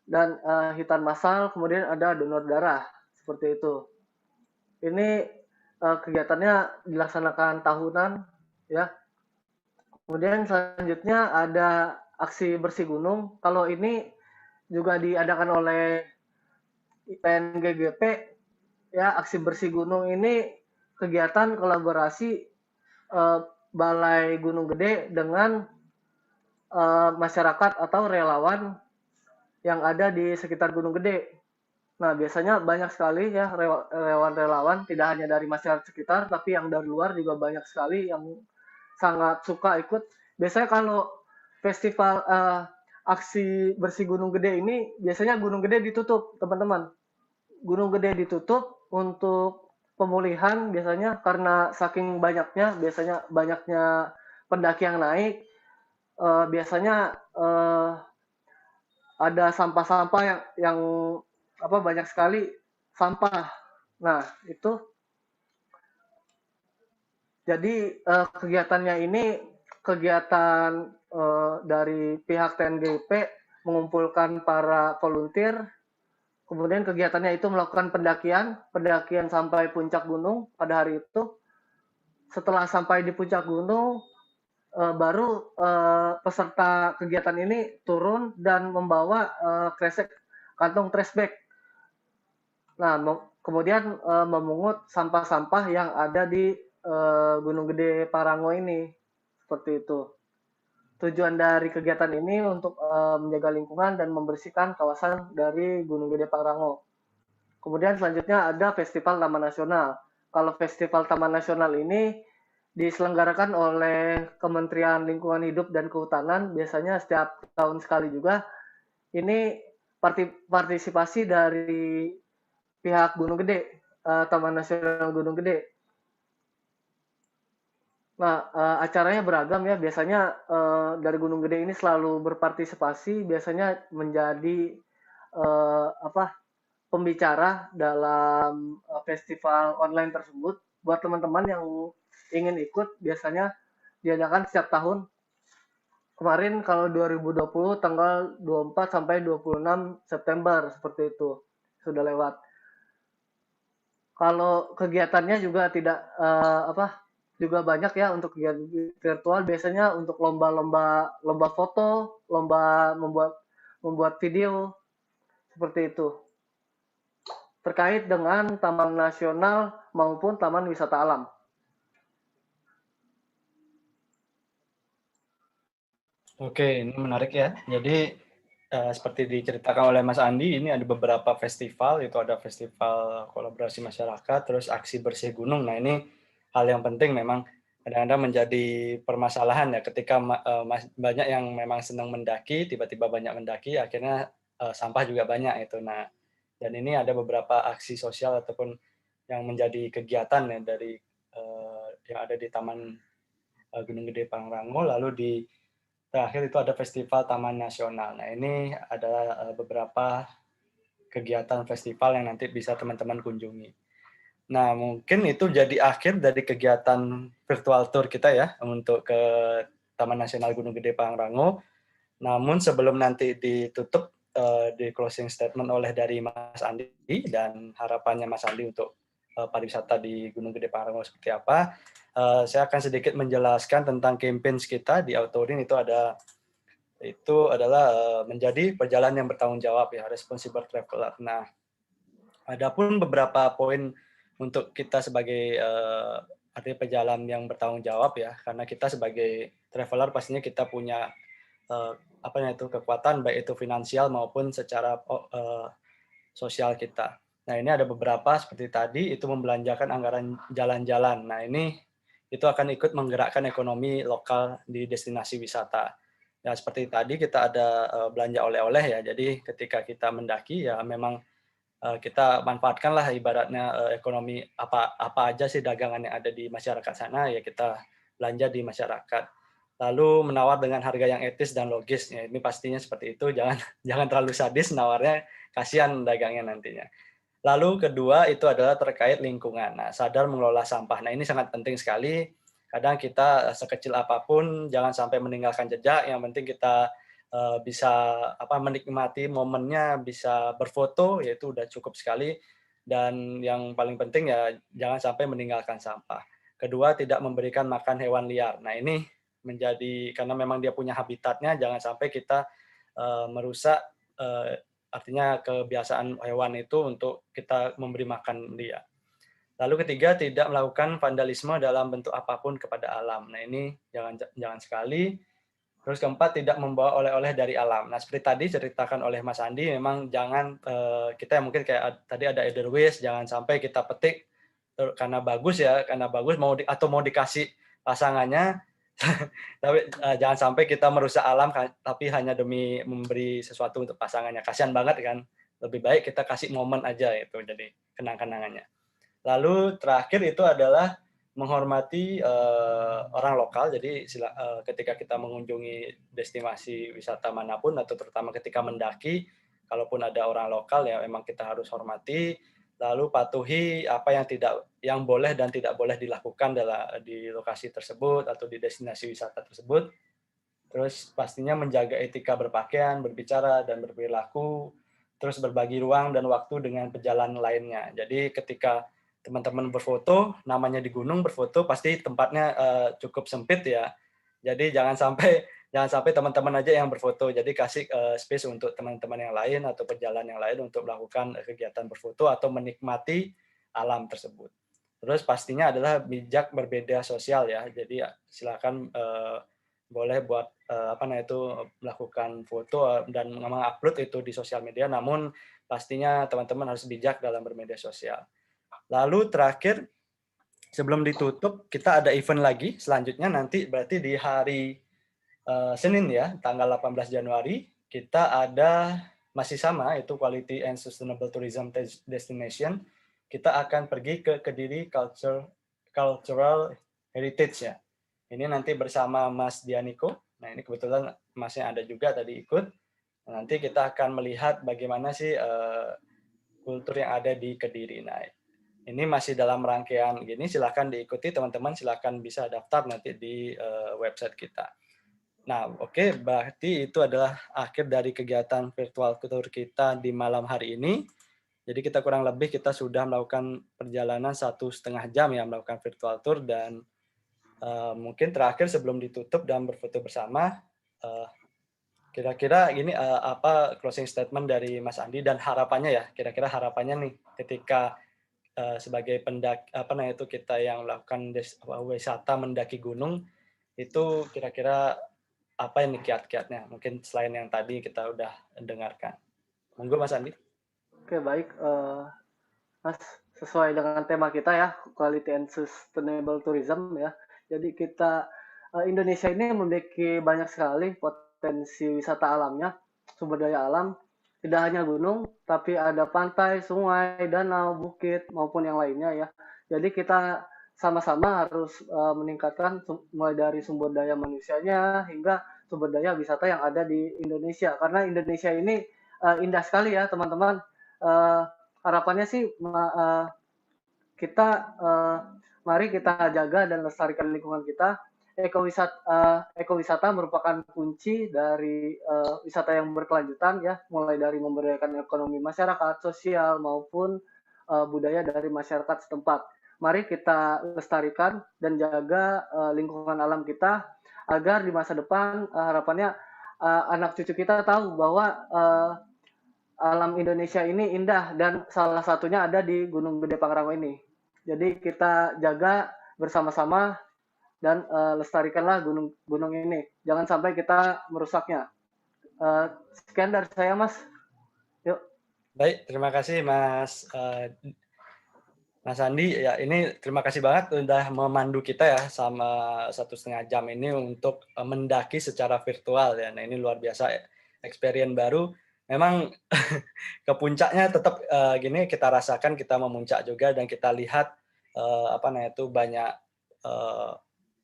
dan hitan massal, kemudian ada donor darah seperti itu. Ini kegiatannya dilaksanakan tahunan, ya. Kemudian selanjutnya ada aksi bersih gunung. Kalau ini juga diadakan oleh PNGGP, ya. Aksi bersih gunung ini kegiatan kolaborasi Balai Gunung Gede dengan masyarakat atau relawan yang ada di sekitar Gunung Gede. Nah, biasanya banyak sekali ya relawan-relawan, tidak hanya dari masyarakat sekitar, tapi yang dari luar juga banyak sekali yang sangat suka ikut. Biasanya kalau festival aksi bersih Gunung Gede ini, biasanya Gunung Gede ditutup, teman-teman. Gunung Gede ditutup untuk pemulihan biasanya karena saking banyaknya, biasanya banyaknya pendaki yang naik, biasanya ada sampah-sampah yang banyak sekali sampah. Nah, itu jadi kegiatannya ini kegiatan dari pihak TNGP mengumpulkan para volunteer, kemudian kegiatannya itu melakukan pendakian sampai puncak gunung pada hari itu. Setelah sampai di puncak gunung, baru peserta kegiatan ini turun dan membawa kantong trash bag. Nah, kemudian memungut sampah-sampah yang ada di Gunung Gede Parango ini. Seperti itu. Tujuan dari kegiatan ini untuk menjaga lingkungan dan membersihkan kawasan dari Gunung Gede Parango. Kemudian selanjutnya ada Festival Taman Nasional. Kalau Festival Taman Nasional ini diselenggarakan oleh Kementerian Lingkungan Hidup dan Kehutanan, biasanya setiap tahun sekali juga. Ini partisipasi dari pihak Gunung Gede, Taman Nasional Gunung Gede. Nah, acaranya beragam ya. Biasanya dari Gunung Gede ini selalu berpartisipasi, biasanya menjadi pembicara dalam festival online tersebut. Buat teman-teman yang ingin ikut, biasanya diadakan setiap tahun. Kemarin kalau 2020 tanggal 24 sampai 26 September seperti itu, sudah lewat. Kalau kegiatannya juga tidak juga banyak ya untuk kegiatan virtual, biasanya untuk lomba foto, lomba membuat video seperti itu. Terkait dengan Taman Nasional maupun Taman Wisata Alam. Oke, ini menarik ya. Jadi seperti diceritakan oleh Mas Andi, ini ada beberapa festival, itu ada festival kolaborasi masyarakat, terus aksi bersih gunung. Nah, ini hal yang penting memang kadang-kadang menjadi permasalahan ya ketika banyak yang memang senang mendaki, tiba-tiba banyak mendaki, akhirnya sampah juga banyak itu. Nah, dan ini ada beberapa aksi sosial ataupun yang menjadi kegiatan ya dari yang ada di Taman Gunung Gede Pangrango, lalu di terakhir itu ada Festival Taman Nasional. Nah, ini adalah beberapa kegiatan festival yang nanti bisa teman-teman kunjungi. Nah, mungkin itu jadi akhir dari kegiatan virtual tour kita ya untuk ke Taman Nasional Gunung Gede Pangrango. Namun sebelum nanti ditutup di closing statement oleh dari Mas Andi dan harapannya Mas Andi untuk pariwisata di Gunung Gede Pangrango seperti apa, saya akan sedikit menjelaskan tentang campaign kita di Autorin. Itu adalah menjadi perjalanan yang bertanggung jawab ya, responsible traveler. Nah, adapun beberapa poin untuk kita sebagai artinya pejalan yang bertanggung jawab ya, karena kita sebagai traveler pastinya kita punya kekuatan baik itu finansial maupun secara sosial kita. Nah, ini ada beberapa seperti tadi itu membelanjakan anggaran jalan-jalan. Nah, ini itu akan ikut menggerakkan ekonomi lokal di destinasi wisata. Ya, seperti tadi kita ada belanja oleh-oleh ya. Jadi ketika kita mendaki ya memang kita manfaatkanlah ibaratnya ekonomi apa aja sih dagangan yang ada di masyarakat sana ya kita belanja di masyarakat. lalu menawar dengan harga yang etis dan logis. Ya, ini pastinya seperti itu, jangan jangan terlalu sadis nawarnya, kasihan dagangnya nantinya. Lalu kedua itu adalah terkait lingkungan. Nah, sadar mengelola sampah. Nah, ini sangat penting sekali. Kadang kita sekecil apapun jangan sampai meninggalkan jejak. Yang penting kita bisa menikmati momennya, bisa berfoto, yaitu udah cukup sekali. Dan yang paling penting ya jangan sampai meninggalkan sampah. Kedua, tidak memberikan makan hewan liar. Nah, ini menjadi karena memang dia punya habitatnya, jangan sampai kita merusak artinya kebiasaan hewan itu untuk kita memberi makan dia. Lalu ketiga, tidak melakukan vandalisme dalam bentuk apapun kepada alam. Nah, ini jangan sekali. Terus keempat, tidak membawa oleh-oleh dari alam. Nah, seperti tadi ceritakan oleh Mas Andi, memang jangan kita mungkin kayak tadi ada edelweiss, jangan sampai kita petik karena bagus atau mau dikasih pasangannya, tapi jangan sampai kita merusak alam tapi hanya demi memberi sesuatu untuk pasangannya. Kasihan banget kan. Lebih baik kita kasih momen aja itu jadi kenang-kenangannya. Lalu terakhir itu adalah menghormati orang lokal. Jadi ketika kita mengunjungi destinasi wisata manapun atau terutama ketika mendaki, kalaupun ada orang lokal ya memang kita harus hormati. Lalu patuhi apa yang boleh dan tidak boleh dilakukan di lokasi tersebut atau di destinasi wisata tersebut. Terus pastinya menjaga etika berpakaian, berbicara, dan berperilaku. Terus berbagi ruang dan waktu dengan pejalan lainnya. Jadi ketika teman-teman berfoto, namanya di gunung berfoto, pasti tempatnya cukup sempit ya. Jadi jangan sampai teman-teman aja yang berfoto. Jadi kasih space untuk teman-teman yang lain atau pejalan yang lain untuk melakukan kegiatan berfoto atau menikmati alam tersebut. Terus pastinya adalah bijak berbeda sosial ya. Jadi silakan boleh buat melakukan foto dan mengupload itu di sosial media. Namun pastinya teman-teman harus bijak dalam bermedia sosial. Lalu terakhir, sebelum ditutup, kita ada event lagi. Selanjutnya nanti berarti di hari Senin ya, tanggal 18 Januari, kita ada masih sama, itu Quality and Sustainable Tourism Destination. Kita akan pergi ke Kediri Cultural Heritage ya. Ini nanti bersama Mas Dianiko. Nah, ini kebetulan Masnya ada juga tadi ikut. Nanti kita akan melihat bagaimana sih kultur yang ada di Kediri. Nah, ini masih dalam rangkaian gini, silakan diikuti teman-teman, silakan bisa daftar nanti di website kita. Nah, oke, berarti itu adalah akhir dari kegiatan virtual tour kita di malam hari ini. Jadi kita kurang lebih kita sudah melakukan perjalanan 1,5 jam ya melakukan virtual tour, dan mungkin terakhir sebelum ditutup dan berfoto bersama, kira-kira ini apa closing statement dari Mas Andi dan harapannya ya, kira-kira harapannya nih ketika sebagai kita yang melakukan wisata mendaki gunung, itu kira-kira apa yang kiat-kiatnya? Mungkin selain yang tadi kita udah dengarkan. Monggo Mas Andi. Oke, baik. Mas, sesuai dengan tema kita ya, Quality and Sustainable Tourism ya. Jadi kita Indonesia ini memiliki banyak sekali potensi wisata alamnya, sumber daya alam. Tidak hanya gunung, tapi ada pantai, sungai, danau, bukit, maupun yang lainnya ya. Jadi kita sama-sama harus meningkatkan mulai dari sumber daya manusianya hingga sumber daya wisata yang ada di Indonesia. Karena Indonesia ini indah sekali ya teman-teman. Harapannya sih mari kita jaga dan lestarikan lingkungan kita. Ekowisata merupakan kunci dari wisata yang berkelanjutan ya, mulai dari memberdayakan ekonomi masyarakat, sosial maupun budaya dari masyarakat setempat. Mari kita lestarikan dan jaga lingkungan alam kita agar di masa depan harapannya anak cucu kita tahu bahwa alam Indonesia ini indah dan salah satunya ada di Gunung Gede Pangrango ini. Jadi kita jaga bersama-sama dan lestarikanlah gunung ini. Jangan sampai kita merusaknya. Sekian dari saya, Mas. Yuk. Baik, terima kasih Mas Andi. Ya, ini terima kasih banget udah memandu kita ya sama 1,5 jam ini untuk mendaki secara virtual ya. Nah, ini luar biasa experience baru. Memang ke puncaknya tetap gini kita rasakan, kita memuncak juga dan kita lihat banyak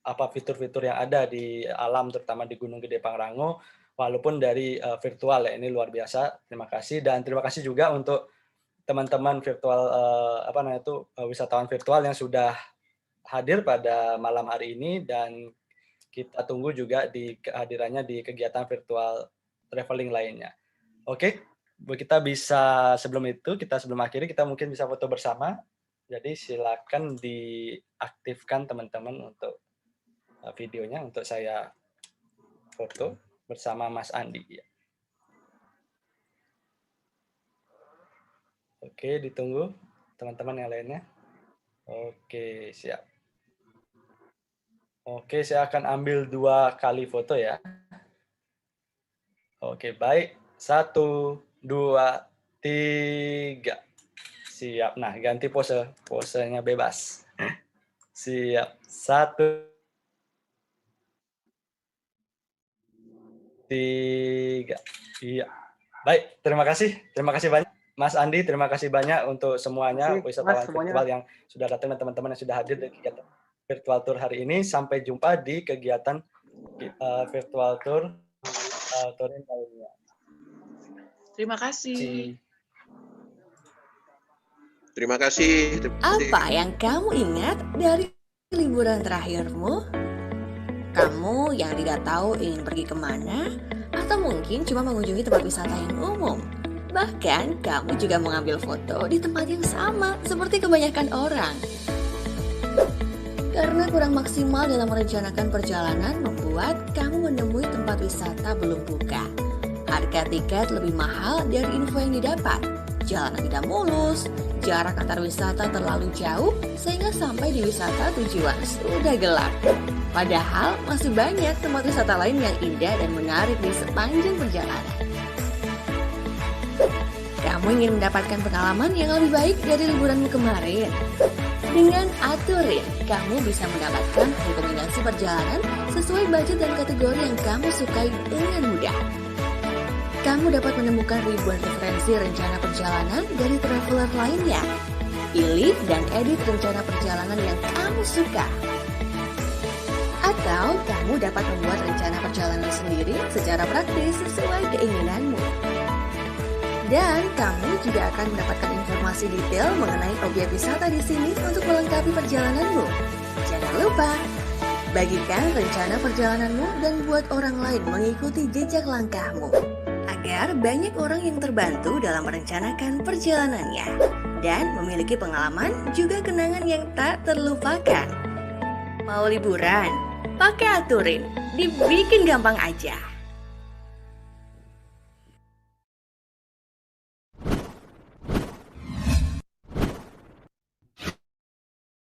apa fitur-fitur yang ada di alam, terutama di Gunung Gede Pangrango, walaupun dari virtual ya. Ini luar biasa. Terima kasih, dan terima kasih juga untuk teman-teman virtual wisatawan virtual yang sudah hadir pada malam hari ini, dan kita tunggu juga di kehadirannya di kegiatan virtual traveling lainnya. Oke, kita bisa sebelum akhiri kita mungkin bisa foto bersama. Jadi silakan diaktifkan teman-teman untuk videonya untuk saya foto bersama Mas Andi. Oke, ditunggu teman-teman yang lainnya. Oke, siap. Oke, saya akan ambil 2 kali foto ya. Oke, baik. 1, 2, 3. Siap. Nah, ganti pose. Posenya bebas. Siap. 1, 3. Iya. Baik, terima kasih. Terima kasih banyak Mas Andi, terima kasih banyak untuk semuanya wisatawan virtual yang sudah datang dan teman-teman yang sudah hadir di kegiatan virtual tour hari ini. Sampai jumpa di kegiatan virtual tour lainnya. Terima kasih. Terima kasih. Apa yang kamu ingat dari liburan terakhirmu? Kamu yang tidak tahu ingin pergi kemana? Atau mungkin cuma mengunjungi tempat wisata yang umum? Bahkan kamu juga mengambil foto di tempat yang sama seperti kebanyakan orang. Karena kurang maksimal dalam merencanakan perjalanan membuat kamu menemui tempat wisata belum buka. Harga tiket lebih mahal dari info yang didapat. Jalanan tidak mulus, jarak antar wisata terlalu jauh sehingga sampai di wisata tujuan sudah gelap. Padahal masih banyak tempat wisata lain yang indah dan menarik di sepanjang perjalanan. Kamu ingin mendapatkan pengalaman yang lebih baik dari liburanmu kemarin? Dengan Aturin, kamu bisa mendapatkan rekomendasi perjalanan sesuai budget dan kategori yang kamu sukai dengan mudah. Kamu dapat menemukan ribuan referensi rencana perjalanan dari traveler lainnya. Pilih dan edit rencana perjalanan yang kamu suka. Atau kamu dapat membuat rencana perjalanan sendiri secara praktis sesuai keinginanmu. Dan kamu juga akan mendapatkan informasi detail mengenai objek wisata di sini untuk melengkapi perjalananmu. Jangan lupa, bagikan rencana perjalananmu dan buat orang lain mengikuti jejak langkahmu. Agar banyak orang yang terbantu dalam merencanakan perjalanannya. Dan memiliki pengalaman juga kenangan yang tak terlupakan. Mau liburan? Pakai Aturin, dibikin gampang aja.